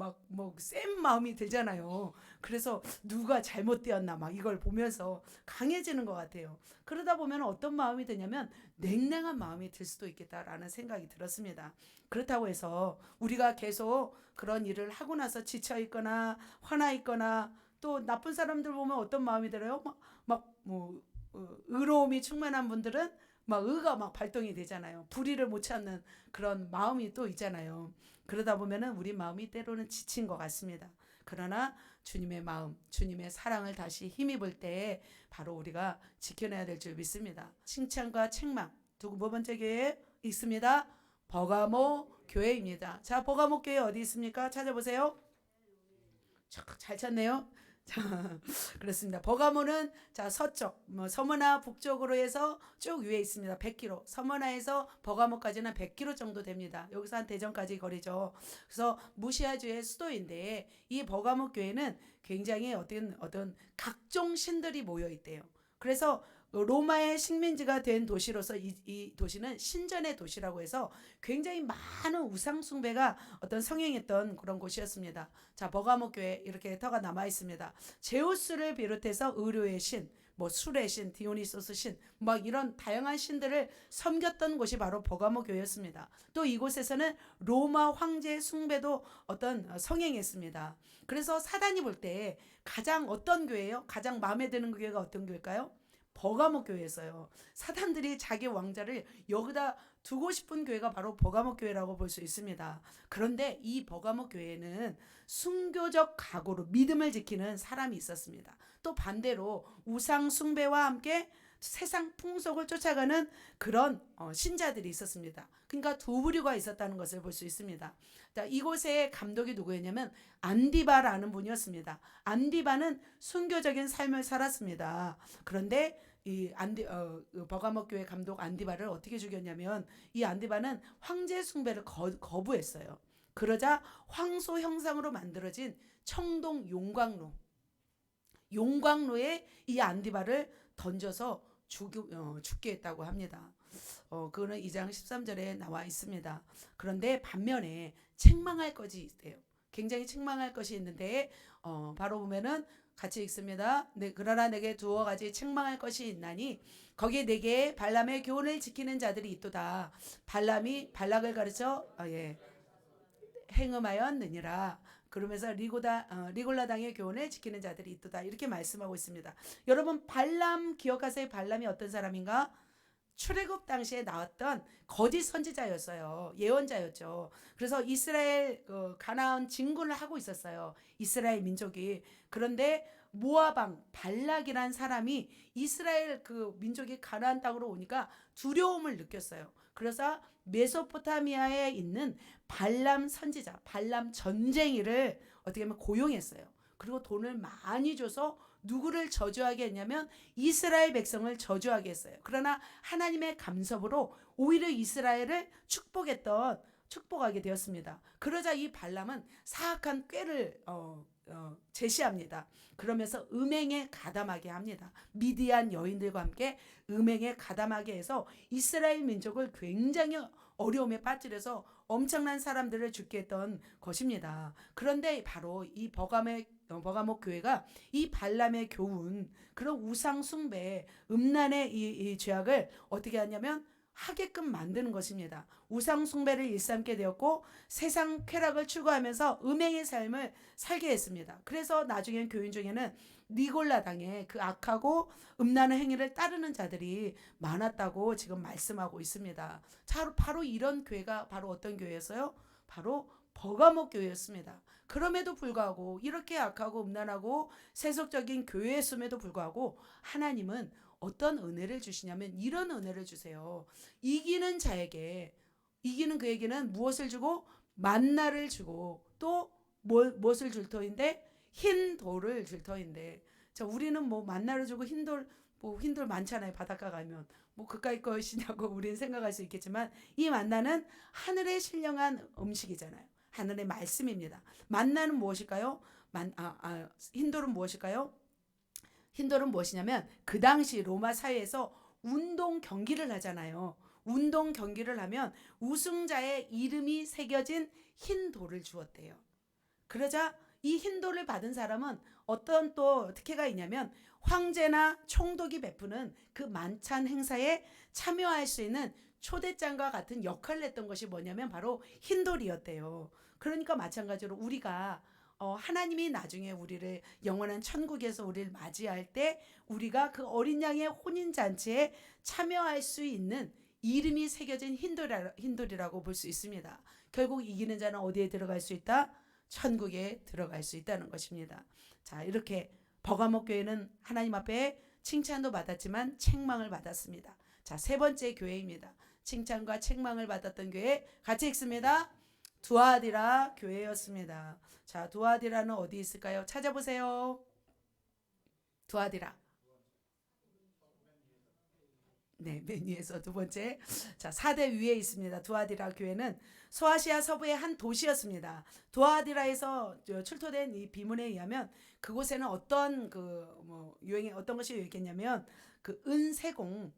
센 마음이 들잖아요. 그래서 누가 잘못되었나 막 이걸 보면서 강해지는 것 같아요. 그러다 보면 어떤 마음이 드냐면 냉랭한 마음이 들 수도 있겠다라는 생각이 들었습니다. 그렇다고 해서 우리가 계속 그런 일을 하고 나서 지쳐 있거나 화나 있거나 또 나쁜 사람들 보면 어떤 마음이 들어요? 의로움이 충만한 분들은 막 의가 막 발동이 되잖아요. 불의를 못 참는 그런 마음이 또 있잖아요. 그러다 보면은 우리 마음이 때로는 지친 것 같습니다. 그러나 주님의 마음, 주님의 사랑을 다시 힘입을 때 바로 우리가 지켜내야 될 줄 믿습니다. 칭찬과 책망 두 번째 교회에 있습니다. 버가모 교회입니다. 자, 버가모 교회 어디 있습니까? 찾아보세요. 잘 찾네요. 자, 그렇습니다. 버가모는 자 서쪽, 서머나 북쪽으로 해서 쭉 위에 있습니다. 100km. 서머나에서 버가모까지는 100km 정도 됩니다. 여기서 한 대전까지 거리죠. 그래서 무시아주의 수도인데 이 버가모 교회는 굉장히 어떤 각종 신들이 모여 있대요. 그래서 로마의 식민지가 된 도시로서 이 도시는 신전의 도시라고 해서 굉장히 많은 우상 숭배가 어떤 성행했던 그런 곳이었습니다. 자, 버가모 교회 이렇게 터가 남아 있습니다. 제우스를 비롯해서 의료의 신, 뭐 술의 신, 디오니소스 신, 막 이런 다양한 신들을 섬겼던 곳이 바로 버가모 교회였습니다. 또 이곳에서는 로마 황제 숭배도 어떤 성행했습니다. 그래서 사단이 볼 때 가장 어떤 교회예요? 가장 마음에 드는 교회가 어떤 교회일까요? 버가모 교회에서요. 사단들이 자기 왕자를 여기다 두고 싶은 교회가 바로 버가모 교회라고 볼 수 있습니다. 그런데 이 버가모 교회는 순교적 각오로 믿음을 지키는 사람이 있었습니다. 또 반대로 우상 숭배와 함께 세상 풍속을 쫓아가는 그런 신자들이 있었습니다. 그러니까 두 부류가 있었다는 것을 볼 수 있습니다. 자, 이곳의 감독이 누구였냐면 안디바라는 분이었습니다. 안디바는 순교적인 삶을 살았습니다. 그런데 이 버가모 교회 감독 안디바를 어떻게 죽였냐면 이 안디바는 황제 숭배를 거부했어요. 그러자 황소 형상으로 만들어진 청동 용광로에 이 안디바를 던져서 죽게 했다고 합니다. 그거는 2장 13절에 나와 있습니다. 그런데 반면에 책망할 것이 있대요. 굉장히 책망할 것이 있는데 바로 보면은 같이 읽습니다. 네, 그러나 내게 두어 가지 책망할 것이 있나니 거기에 내게 발람의 교훈을 지키는 자들이 있도다. 발람이 발락을 가르쳐 행음하였느니라. 그러면서 리골라 당의 교훈을 지키는 자들이 있도다. 이렇게 말씀하고 있습니다. 여러분 발람 기억하세요? 발람이 어떤 사람인가? 출애굽 당시에 나왔던 거짓 선지자였어요. 예언자였죠. 그래서 이스라엘 가나안 진군을 하고 있었어요. 이스라엘 민족이. 그런데 모압 왕 발락이란 사람이 이스라엘 그 민족이 가나안 땅으로 오니까 두려움을 느꼈어요. 그래서 메소포타미아에 있는 발람 선지자, 발람 전쟁이를 어떻게 하면 고용했어요. 그리고 돈을 많이 줘서 누구를 저주하게 했냐면 이스라엘 백성을 저주하게 했어요. 그러나 하나님의 감섭으로 오히려 이스라엘을 축복하게 되었습니다. 그러자 이 발람은 사악한 꾀를 제시합니다. 그러면서 음행에 가담하게 합니다. 미디안 여인들과 함께 음행에 가담하게 해서 이스라엘 민족을 굉장히 어려움에 빠뜨려서 엄청난 사람들을 죽게 했던 것입니다. 그런데 바로 이 버가모 교회가 이 발람의 교훈, 그런 우상 숭배, 음란의 이 죄악을 어떻게 하냐면 하게끔 만드는 것입니다. 우상 숭배를 일삼게 되었고 세상 쾌락을 추구하면서 음행의 삶을 살게 했습니다. 그래서 나중엔 교인 중에는 니골라 당의 그 악하고 음란한 행위를 따르는 자들이 많았다고 지금 말씀하고 있습니다. 자, 바로 이런 교회가 바로 어떤 교회였어요? 바로 버가모 교회였습니다. 그럼에도 불구하고 이렇게 악하고 음란하고 세속적인 교회였음에도 불구하고 하나님은 어떤 은혜를 주시냐면 이런 은혜를 주세요. 이기는 그에게는 무엇을 주고 만나를 주고 또 무엇을 줄 터인데 흰 돌을 줄 터인데 자 우리는 뭐 만나를 주고 흰 돌 많잖아요. 바닷가 가면 뭐 그까이 것이냐고 우리는 생각할 수 있겠지만 이 만나는 하늘의 신령한 음식이잖아요. 하늘의 말씀입니다. 만나는 무엇일까요? 흰돌은 무엇일까요? 흰돌은 무엇이냐면 그 당시 로마 사회에서 운동 경기를 하잖아요. 운동 경기를 하면 우승자의 이름이 새겨진 흰 돌을 주었대요. 그러자 이 흰 돌을 받은 사람은 어떤 또 특혜가 있냐면 황제나 총독이 베푸는 그 만찬 행사에 참여할 수 있는 초대장과 같은 역할을 했던 것이 뭐냐면 바로 흰 돌이었대요. 그러니까 마찬가지로 우리가 하나님이 나중에 우리를 영원한 천국에서 우리를 맞이할 때 우리가 그 어린 양의 혼인 잔치에 참여할 수 있는 이름이 새겨진 힌돌이라고 볼 수 있습니다. 결국 이기는 자는 어디에 들어갈 수 있다? 천국에 들어갈 수 있다는 것입니다. 자, 이렇게 버가모 교회는 하나님 앞에 칭찬도 받았지만 책망을 받았습니다. 자, 세 번째 교회입니다. 칭찬과 책망을 받았던 교회 같이 읽습니다. 두아디라 교회였습니다. 자, 두아디라는 어디 있을까요? 찾아보세요. 두아디라. 네, 맨 위에서 두 번째. 자, 4대 위에 있습니다. 두아디라 교회는 소아시아 서부의 한 도시였습니다. 두아디라에서 출토된 이 비문에 의하면 그곳에는 어떤 유행에 어떤 것이 유행했냐면 그 은세공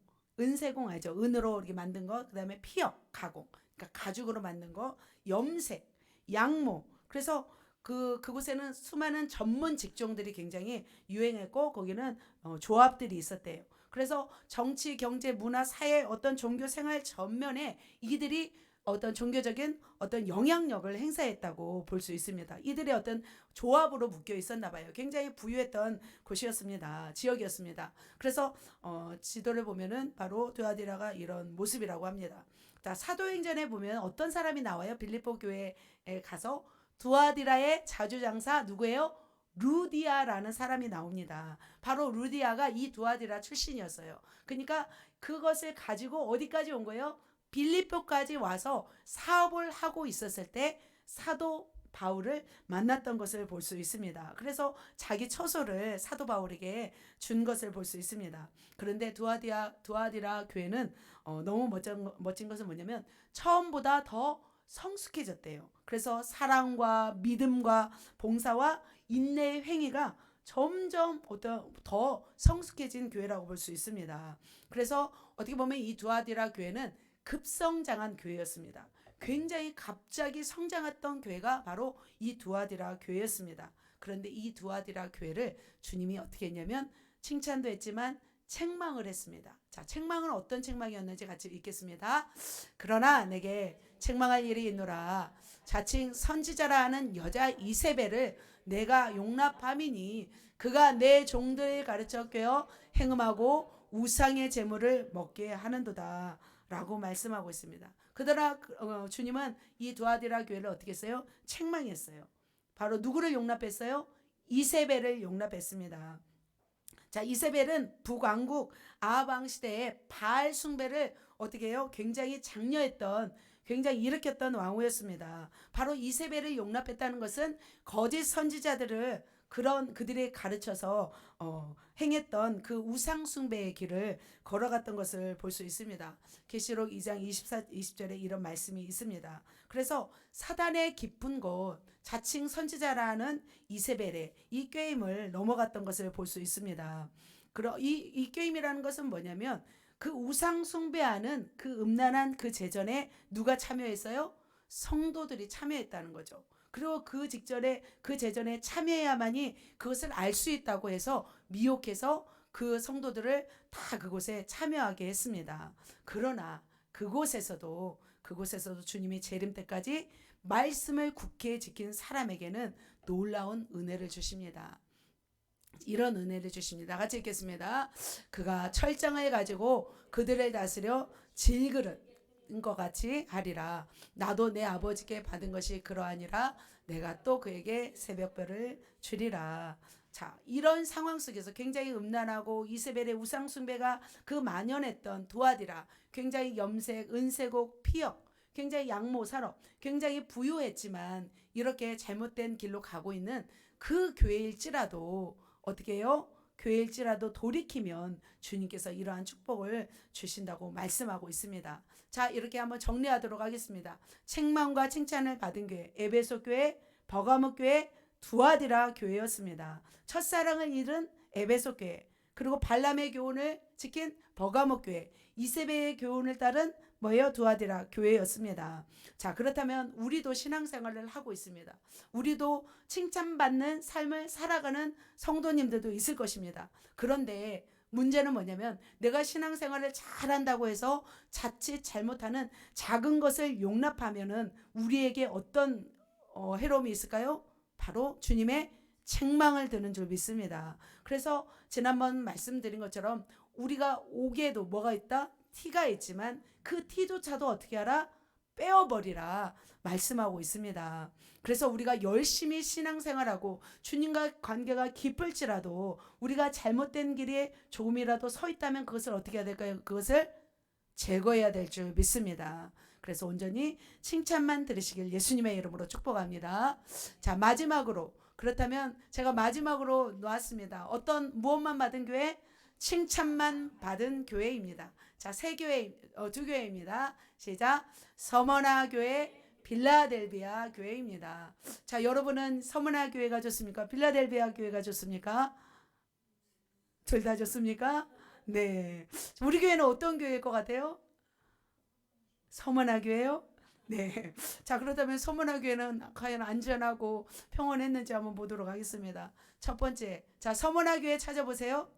알죠? 은으로 이렇게 만든 거, 그다음에 피역 가공, 그러니까 가죽으로 만든 거, 염색, 양모. 그래서 그곳에는 수많은 전문 직종들이 굉장히 유행했고 거기는 조합들이 있었대요. 그래서 정치, 경제, 문화, 사회, 어떤 종교 생활 전면에 이들이 어떤 종교적인 어떤 영향력을 행사했다고 볼 수 있습니다. 이들의 어떤 조합으로 묶여 있었나 봐요. 굉장히 부유했던 곳이었습니다. 지역이었습니다. 그래서 지도를 보면은 바로 두아디라가 이런 모습이라고 합니다. 자, 사도행전에 보면 어떤 사람이 나와요? 빌립보 교회에 가서 두아디라의 자주장사 누구예요? 루디아라는 사람이 나옵니다. 바로 루디아가 이 두아디라 출신이었어요. 그러니까 그것을 가지고 어디까지 온 거예요? 빌립보까지 와서 사업을 하고 있었을 때 사도 바울을 만났던 것을 볼 수 있습니다. 그래서 자기 처소를 사도 바울에게 준 것을 볼 수 있습니다. 그런데 두아디라 교회는 너무 멋진 것은 뭐냐면 처음보다 더 성숙해졌대요. 그래서 사랑과 믿음과 봉사와 인내의 행위가 점점 더 성숙해진 교회라고 볼 수 있습니다. 그래서 어떻게 보면 이 두아디라 교회는 급성장한 교회였습니다. 굉장히 갑자기 성장했던 교회가 바로 이 두아디라 교회였습니다. 그런데 이 두아디라 교회를 주님이 어떻게 했냐면 칭찬도 했지만 책망을 했습니다. 자, 책망은 어떤 책망이었는지 같이 읽겠습니다. 그러나 내게 책망할 일이 있노라. 자칭 선지자라 하는 여자 이세벨을 내가 용납함이니 그가 내 종들을 가르쳐 꿰어 행음하고 우상의 제물을 먹게 하는도다 라고 말씀하고 있습니다. 그러나 주님은 이 두아디라 교회를 어떻게 했어요? 책망했어요. 바로 누구를 용납했어요? 이세벨을 용납했습니다. 자, 이세벨은 북왕국 아합 시대에 바알 숭배를 어떻게 해요? 굉장히 장려했던, 굉장히 일으켰던 왕후였습니다. 바로 이세벨을 용납했다는 것은 거짓 선지자들을 그들이 가르쳐서 행했던 그 우상 숭배의 길을 걸어갔던 것을 볼 수 있습니다. 계시록 2장 20절에 이런 말씀이 있습니다. 그래서 사단의 깊은 곳, 자칭 선지자라는 이세벨의 이 꾀임을 넘어갔던 것을 볼 수 있습니다. 이 꾀임이라는 것은 뭐냐면 그 우상 숭배하는 그 음란한 그 제전에 누가 참여했어요? 성도들이 참여했다는 거죠. 그리고 그 제전에 참여해야만이 그것을 알 수 있다고 해서 미혹해서 그 성도들을 다 그곳에 참여하게 했습니다. 그러나 그곳에서도 주님이 재림 때까지 말씀을 굳게 지킨 사람에게는 놀라운 은혜를 주십니다. 이런 은혜를 주십니다. 같이 읽겠습니다. 그가 철장을 가지고 그들을 다스려 질그릇 것 같이 하리라. 나도 내 아버지께 받은 것이 그러하니라. 내가 또 그에게 새벽별을 주리라. 자, 이런 상황 속에서 굉장히 음란하고 이세벨의 우상 숭배가 그 만연했던 두아디라, 굉장히 염색, 은세곡, 피역, 굉장히 양모 산업, 굉장히 부유했지만 이렇게 잘못된 길로 가고 있는 그 교회일지라도 어떻게 해요? 교회일지라도 돌이키면 주님께서 이러한 축복을 주신다고 말씀하고 있습니다. 자, 이렇게 한번 정리하도록 하겠습니다. 책망과 칭찬을 받은 교회, 에베소 교회, 버가모 교회, 두아디라 교회였습니다. 첫사랑을 잃은 에베소 교회, 그리고 발람의 교훈을 지킨 버가모 교회, 이세벨의 교훈을 따른 두아디라 교회였습니다. 자, 그렇다면 우리도 신앙생활을 하고 있습니다. 우리도 칭찬받는 삶을 살아가는 성도님들도 있을 것입니다. 그런데 문제는 뭐냐면 내가 신앙생활을 잘한다고 해서 자칫 잘못하는 작은 것을 용납하면은 우리에게 어떤 해로움이 있을까요? 바로 주님의 책망을 드는 줄 믿습니다. 그래서 지난번 말씀드린 것처럼 우리가 옥에도 뭐가 있다? 티가 있지만 그 티조차도 어떻게 하라? 빼어버리라 말씀하고 있습니다. 그래서 우리가 열심히 신앙생활하고 주님과 관계가 깊을지라도 우리가 잘못된 길에 조금이라도 서 있다면 그것을 어떻게 해야 될까요? 그것을 제거해야 될 줄 믿습니다. 그래서 온전히 칭찬만 들으시길 예수님의 이름으로 축복합니다. 자, 마지막으로, 그렇다면 제가 마지막으로 놓았습니다. 어떤 무엇만 받은 교회? 칭찬만 받은 교회입니다. 자, 두 교회입니다. 시작. 서머나 교회, 빌라델비아 교회입니다. 자, 여러분은 서머나 교회가 좋습니까? 빌라델비아 교회가 좋습니까? 둘 다 좋습니까? 네. 우리 교회는 어떤 교회일 것 같아요? 서머나 교회요? 네. 자, 그렇다면 서머나 교회는 과연 안전하고 평온했는지 한번 보도록 하겠습니다. 첫 번째, 자, 서머나 교회 찾아보세요.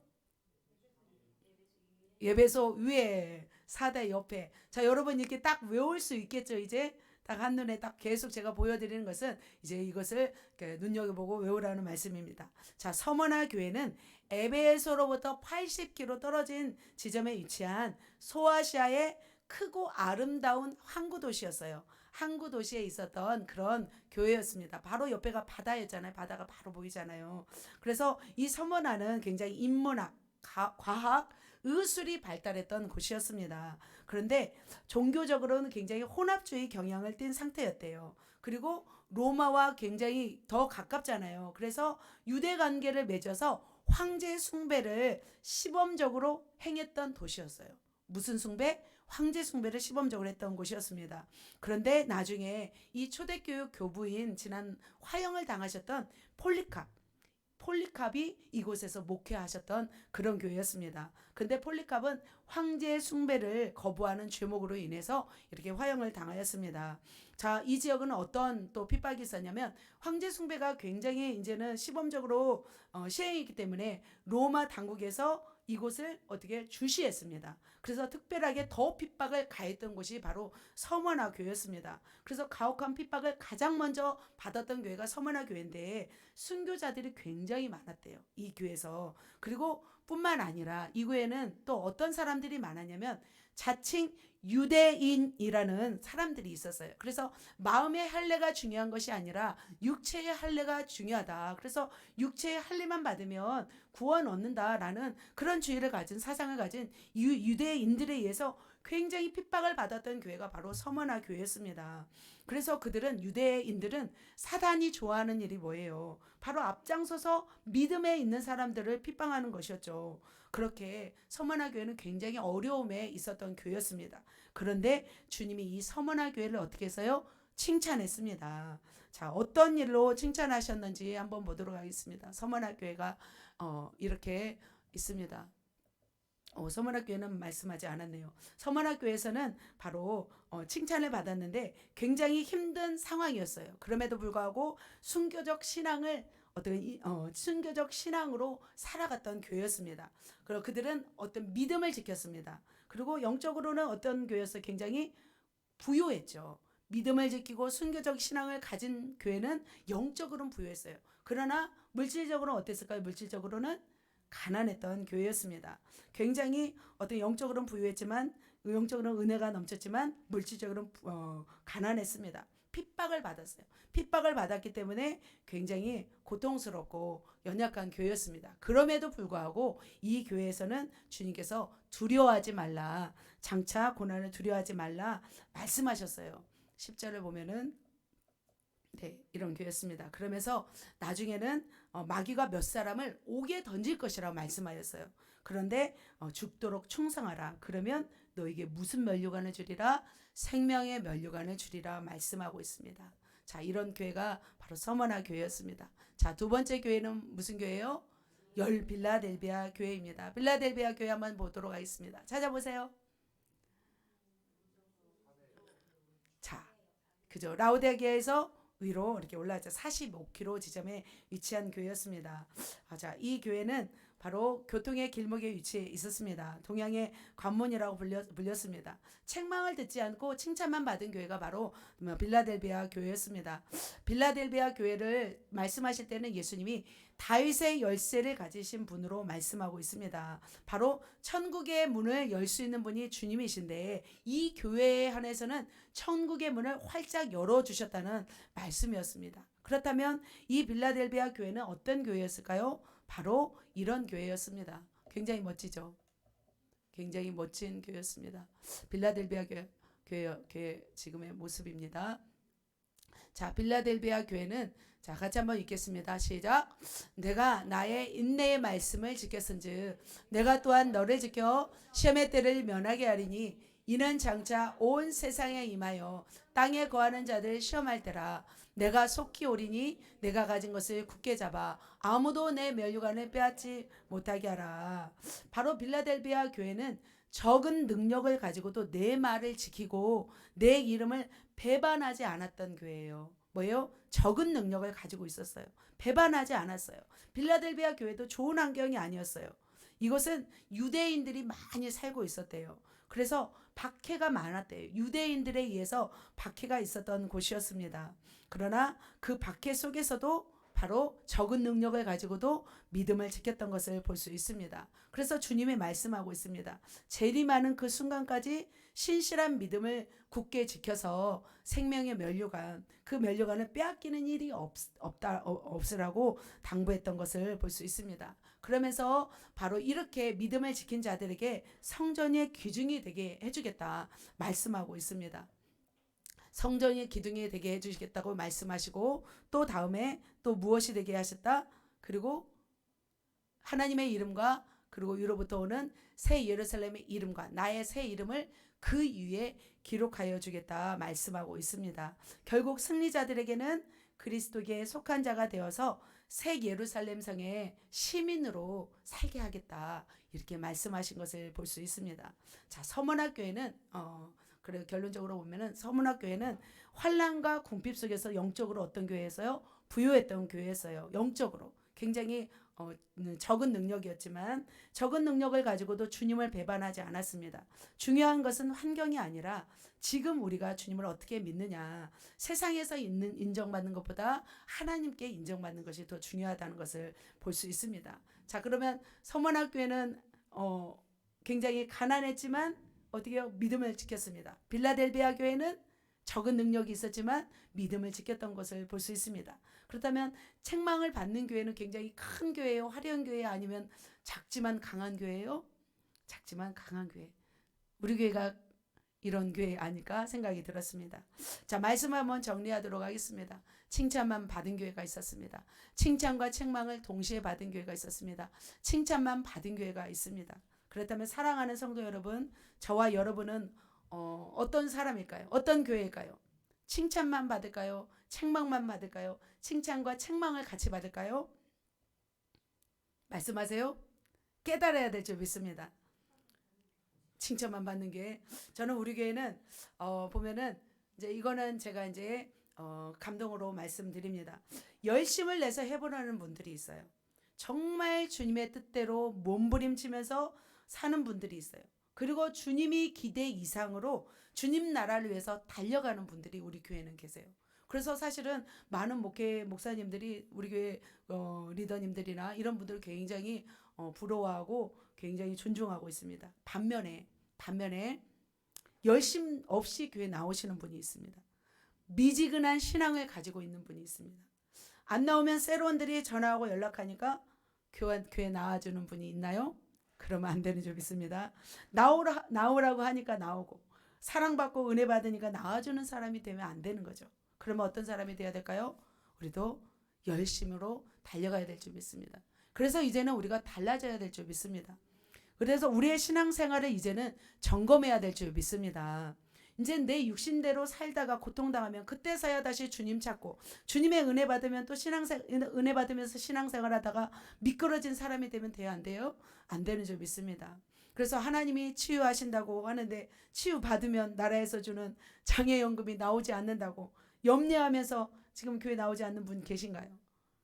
예배소 위에 4대 옆에. 자, 여러분 이렇게 딱 외울 수 있겠죠, 이제? 딱 한눈에 딱 계속 제가 보여드리는 것은 이제 이것을 눈여겨보고 외우라는 말씀입니다. 자, 서머나 교회는 에베소로부터 80km 떨어진 지점에 위치한 소아시아의 크고 아름다운 항구 도시였어요. 항구 도시에 있었던 그런 교회였습니다. 바로 옆에가 바다였잖아요. 바다가 바로 보이잖아요. 그래서 이 서머나는 굉장히 인문학, 과학, 의술이 발달했던 곳이었습니다. 그런데 종교적으로는 굉장히 혼합주의 경향을 띈 상태였대요. 그리고 로마와 굉장히 더 가깝잖아요. 그래서 유대 관계를 맺어서 황제 숭배를 시범적으로 행했던 도시였어요. 무슨 숭배? 황제 숭배를 시범적으로 했던 곳이었습니다. 그런데 나중에 이 초대교육 교부인 지난 화형을 당하셨던 폴리캅이 이곳에서 목회하셨던 그런 교회였습니다. 근데 폴리캅은 황제 숭배를 거부하는 죄목으로 인해서 이렇게 화형을 당하였습니다. 자, 이 지역은 어떤 또 핍박이 있었냐면 황제 숭배가 굉장히 이제는 시범적으로 시행했기 때문에 로마 당국에서 이곳을 어떻게 주시했습니다. 그래서 특별하게 더 핍박을 가했던 곳이 바로 서머나 교회였습니다. 그래서 가혹한 핍박을 가장 먼저 받았던 교회가 서머나 교회인데 순교자들이 굉장히 많았대요. 이 교회에서. 그리고 뿐만 아니라 이 교회는 또 어떤 사람들이 많았냐면 자칭 유대인이라는 사람들이 있었어요. 그래서 마음의 할례가 중요한 것이 아니라 육체의 할례가 중요하다. 그래서 육체의 할례만 받으면 구원 얻는다라는 그런 주의를 가진 사상을 가진 유대인들에 의해서 굉장히 핍박을 받았던 교회가 바로 서머나 교회였습니다. 그래서 유대인들은 사단이 좋아하는 일이 뭐예요? 바로 앞장서서 믿음에 있는 사람들을 핍박하는 것이었죠. 그렇게 서머나 교회는 굉장히 어려움에 있었던 교회였습니다. 그런데 주님이 이 서머나 교회를 어떻게 했어요? 칭찬했습니다. 자, 어떤 일로 칭찬하셨는지 한번 보도록 하겠습니다. 서머나 교회가 이렇게 있습니다. 서머나 교회는 말씀하지 않았네요. 서머나 교회에서는 바로 칭찬을 받았는데 굉장히 힘든 상황이었어요. 그럼에도 불구하고 순교적 신앙으로 살아갔던 교회였습니다. 그리고 그들은 어떤 믿음을 지켰습니다. 그리고 영적으로는 어떤 교회였어요? 굉장히 부유했죠. 믿음을 지키고 순교적 신앙을 가진 교회는 영적으로는 부유했어요. 그러나 물질적으로는 어땠을까요? 물질적으로는 가난했던 교회였습니다. 굉장히 어떤 영적으로는 부유했지만 영적으로는 은혜가 넘쳤지만 물질적으로는 가난했습니다. 핍박을 받았어요. 핍박을 받았기 때문에 굉장히 고통스럽고 연약한 교회였습니다. 그럼에도 불구하고 이 교회에서는 주님께서 두려워하지 말라, 장차 고난을 두려워하지 말라 말씀하셨어요. 10절을 보면은 이런 교회였습니다. 그러면서 나중에는 마귀가 몇 사람을 옥에 던질 것이라고 말씀하였어요. 그런데 죽도록 충성하라. 그러면 너에게 무슨 면류관을 주리라? 생명의 면류관을 주리라 말씀하고 있습니다. 자, 이런 교회가 바로 서머나 교회였습니다. 자, 두 번째 교회는 무슨 교회예요? 빌라델비아 교회입니다. 빌라델비아 교회 한번 보도록 하겠습니다. 찾아보세요. 자, 그죠? 라오디게아에서 위로 이렇게 올라왔죠. 45km 지점에 위치한 교회였습니다. 자, 이 교회는 바로 교통의 길목에 위치해 있었습니다. 동양의 관문이라고 불렸습니다. 책망을 듣지 않고 칭찬만 받은 교회가 바로 빌라델비아 교회였습니다. 빌라델비아 교회를 말씀하실 때는 예수님이 다윗의 열쇠를 가지신 분으로 말씀하고 있습니다. 바로 천국의 문을 열 수 있는 분이 주님이신데 이 교회에 한해서는 천국의 문을 활짝 열어주셨다는 말씀이었습니다. 그렇다면 이 빌라델비아 교회는 어떤 교회였을까요? 바로 이런 교회였습니다. 굉장히 멋지죠. 굉장히 멋진 교회였습니다. 빌라델비아 교회 지금의 모습입니다. 자, 빌라델비아 교회는 자, 같이 한번 읽겠습니다. 시작. 내가 나의 인내의 말씀을 지켰은즉 내가 또한 너를 지켜 시험의 때를 면하게 하리니 이는 장차 온 세상에 임하여 땅에 거하는 자들 시험할 때라. 내가 속히 오리니 내가 가진 것을 굳게 잡아 아무도 내 면류관을 빼앗지 못하게 하라. 바로 빌라델비아 교회는 적은 능력을 가지고도 내 말을 지키고 내 이름을 배반하지 않았던 교회예요. 뭐예요? 적은 능력을 가지고 있었어요. 배반하지 않았어요. 빌라델비아 교회도 좋은 환경이 아니었어요. 이곳은 유대인들이 많이 살고 있었대요. 그래서 박해가 많았대요. 유대인들에 의해서 박해가 있었던 곳이었습니다. 그러나 그 박해 속에서도 바로 적은 능력을 가지고도 믿음을 지켰던 것을 볼 수 있습니다. 그래서 주님이 말씀하고 있습니다. 재림하는 그 순간까지 신실한 믿음을 굳게 지켜서 생명의 면류관, 그 면류관을 빼앗기는 일이 없으라고 당부했던 것을 볼 수 있습니다. 그러면서 바로 이렇게 믿음을 지킨 자들에게 성전의 기둥이 되게 해주겠다 말씀하고 있습니다. 성전의 기둥이 되게 해주시겠다고 말씀하시고 또 다음에 또 무엇이 되게 하셨다? 그리고 하나님의 이름과 그리고 위로부터 오는 새 예루살렘의 이름과 나의 새 이름을 그 위에 기록하여 주겠다 말씀하고 있습니다. 결국 승리자들에게는 그리스도께 속한 자가 되어서 새 예루살렘 성의 시민으로 살게 하겠다 이렇게 말씀하신 것을 볼 수 있습니다. 자, 서문학 교회는 그래 결론적으로 보면은 서문학 교회는 환난과 궁핍 속에서 영적으로 어떤 교회였어요? 부유했던 교회였어요. 영적으로 굉장히 적은 능력이었지만 적은 능력을 가지고도 주님을 배반하지 않았습니다. 중요한 것은 환경이 아니라 지금 우리가 주님을 어떻게 믿느냐. 세상에서 인정받는 것보다 하나님께 인정받는 것이 더 중요하다는 것을 볼 수 있습니다. 자, 그러면 서문학 교회는 굉장히 가난했지만 어떻게 믿음을 지켰습니다. 빌라델비아 교회는 적은 능력이 있었지만 믿음을 지켰던 것을 볼 수 있습니다. 그렇다면 책망을 받는 교회는 굉장히 큰 교회예요? 화려한 교회 아니면 작지만 강한 교회예요? 작지만 강한 교회. 우리 교회가 이런 교회 아닐까 생각이 들었습니다. 자, 말씀 한번 정리하도록 하겠습니다. 칭찬만 받은 교회가 있었습니다. 칭찬과 책망을 동시에 받은 교회가 있었습니다. 칭찬만 받은 교회가 있습니다. 그렇다면 사랑하는 성도 여러분, 저와 여러분은 어떤 사람일까요? 어떤 교회일까요? 칭찬만 받을까요? 책망만 받을까요? 칭찬과 책망을 같이 받을까요? 말씀하세요. 깨달아야 될 줄 믿습니다. 칭찬만 받는 교회. 저는 우리 교회는 보면은 이제 이거는 제가 이제 감동으로 말씀드립니다. 열심을 내서 해보라는 분들이 있어요. 정말 주님의 뜻대로 몸부림치면서 사는 분들이 있어요. 그리고 주님이 기대 이상으로 주님 나라를 위해서 달려가는 분들이 우리 교회는 계세요. 그래서 사실은 많은 목사님들이 우리 교회 리더님들이나 이런 분들을 굉장히 부러워하고 굉장히 존중하고 있습니다. 반면에 열심 없이 교회 나오시는 분이 있습니다. 미지근한 신앙을 가지고 있는 분이 있습니다. 안 나오면 세론들이 전화하고 연락하니까 교회 나와주는 분이 있나요? 그러면 안 되는 줄 믿습니다. 나오라고 하니까 나오고 사랑받고 은혜 받으니까 나와주는 사람이 되면 안 되는 거죠. 그러면 어떤 사람이 돼야 될까요? 우리도 열심으로 달려가야 될 줄 믿습니다. 그래서 이제는 우리가 달라져야 될 줄 믿습니다. 그래서 우리의 신앙생활을 이제는 점검해야 될 줄 믿습니다. 이제 내 육신대로 살다가 고통당하면 그때서야 다시 주님 찾고 주님의 은혜 받으면 또 은혜 받으면서 신앙생활하다가 미끄러진 사람이 되면 돼요? 안 돼요? 안 되는 줄 믿습니다. 그래서 하나님이 치유하신다고 하는데 치유 받으면 나라에서 주는 장애연금이 나오지 않는다고 염려하면서 지금 교회 나오지 않는 분 계신가요?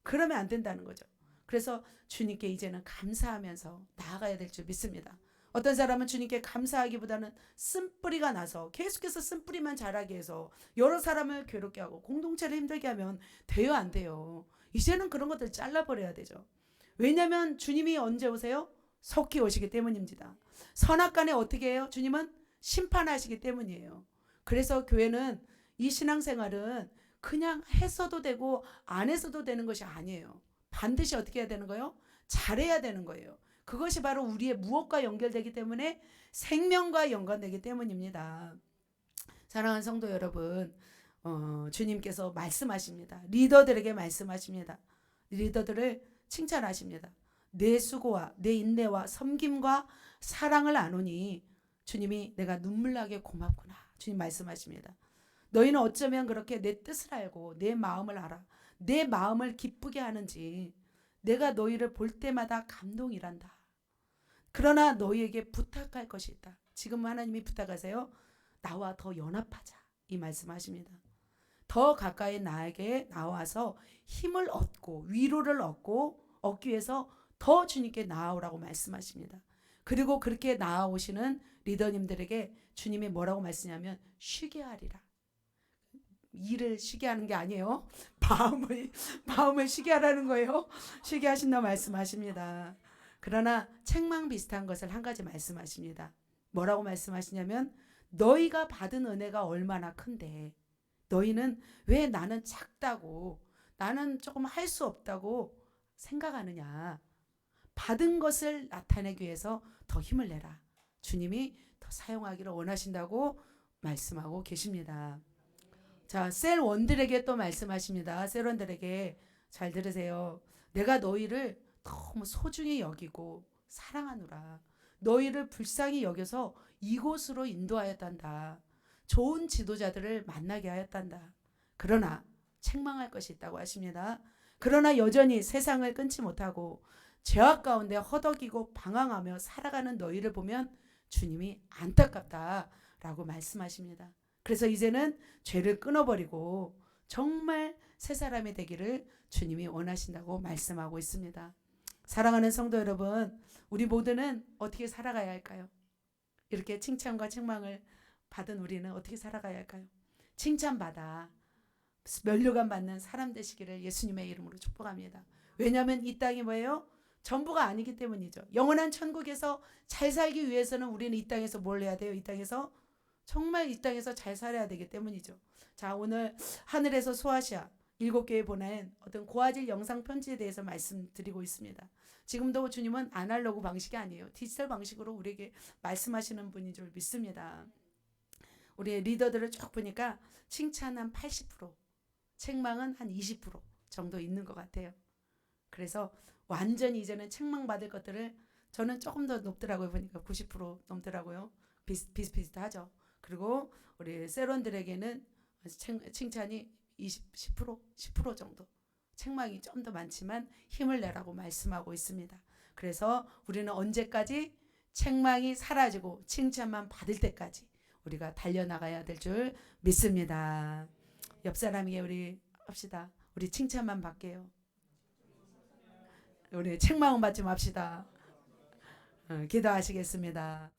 그러면 안 된다는 거죠. 그래서 주님께 이제는 감사하면서 나아가야 될 줄 믿습니다. 어떤 사람은 주님께 감사하기보다는 쓴뿌리가 나서 계속해서 쓴뿌리만 자라게 해서 여러 사람을 괴롭게 하고 공동체를 힘들게 하면 돼요, 안 돼요? 이제는 그런 것들 잘라버려야 되죠. 왜냐하면 주님이 언제 오세요? 속히 오시기 때문입니다. 선악간에 어떻게 해요? 주님은 심판하시기 때문이에요. 그래서 교회는 이 신앙생활은 그냥 했어도 되고 안 했어도 되는 것이 아니에요. 반드시 어떻게 해야 되는 거예요? 잘해야 되는 거예요. 그것이 바로 우리의 무엇과 연결되기 때문에 생명과 연관되기 때문입니다. 사랑하는 성도 여러분, 주님께서 말씀하십니다. 리더들에게 말씀하십니다. 리더들을 칭찬하십니다. 내 수고와 내 인내와 섬김과 사랑을 아노니 주님이 내가 눈물나게 고맙구나. 주님 말씀하십니다. 너희는 어쩌면 그렇게 내 뜻을 알고 내 마음을 알아. 내 마음을 기쁘게 하는지 내가 너희를 볼 때마다 감동이란다. 그러나 너희에게 부탁할 것이 있다. 지금 하나님이 부탁하세요. 나와 더 연합하자. 이 말씀하십니다. 더 가까이 나에게 나와서 힘을 얻고 위로를 얻기 위해서 더 주님께 나아오라고 말씀하십니다. 그리고 그렇게 나아오시는 리더님들에게 주님이 뭐라고 말씀하냐면 쉬게 하리라. 일을 쉬게 하는 게 아니에요. 마음을 쉬게 하라는 거예요. 쉬게 하신다 말씀하십니다. 그러나 책망 비슷한 것을 한 가지 말씀하십니다. 뭐라고 말씀하시냐면 너희가 받은 은혜가 얼마나 큰데 너희는 왜 나는 작다고 나는 조금 할 수 없다고 생각하느냐. 받은 것을 나타내기 위해서 더 힘을 내라. 주님이 더 사용하기를 원하신다고 말씀하고 계십니다. 자, 셀원들에게 또 말씀하십니다. 셀원들에게 잘 들으세요. 내가 너희를 너무 소중히 여기고 사랑하노라. 너희를 불쌍히 여겨서 이곳으로 인도하였단다. 좋은 지도자들을 만나게 하였단다. 그러나 책망할 것이 있다고 하십니다. 그러나 여전히 세상을 끊지 못하고 죄악 가운데 허덕이고 방황하며 살아가는 너희를 보면 주님이 안타깝다라고 말씀하십니다. 그래서 이제는 죄를 끊어버리고 정말 새 사람이 되기를 주님이 원하신다고 말씀하고 있습니다. 사랑하는 성도 여러분, 우리 모두는 어떻게 살아가야 할까요? 이렇게 칭찬과 책망을 받은 우리는 어떻게 살아가야 할까요? 칭찬받아 면류관 받는 사람 되시기를 예수님의 이름으로 축복합니다. 왜냐하면 이 땅이 뭐예요? 전부가 아니기 때문이죠. 영원한 천국에서 잘 살기 위해서는 우리는 이 땅에서 뭘 해야 돼요? 이 땅에서 정말 이 땅에서 잘 살아야 되기 때문이죠. 자, 오늘 하늘에서 소아시아 7교회 보낸 어떤 고화질 영상 편지에 대해서 말씀드리고 있습니다. 지금도 주님은 아날로그 방식이 아니에요. 디지털 방식으로 우리에게 말씀하시는 분인 줄 믿습니다. 우리 리더들을 쭉 보니까 칭찬은 80%, 책망은 한 20% 정도 있는 것 같아요. 그래서 완전히 이제는 책망받을 것들을 저는 조금 더 높더라고요. 보니까 90% 넘더라고요. 비슷비슷하죠. 그리고 우리 세론들에게는 칭찬이 10% 정도. 책망이 좀 더 많지만 힘을 내라고 말씀하고 있습니다. 그래서 우리는 언제까지 책망이 사라지고 칭찬만 받을 때까지 우리가 달려나가야 될 줄 믿습니다. 옆 사람에게 우리 합시다. 우리 칭찬만 받게요. 우리 책망은 받지 맙시다. 기도하시겠습니다.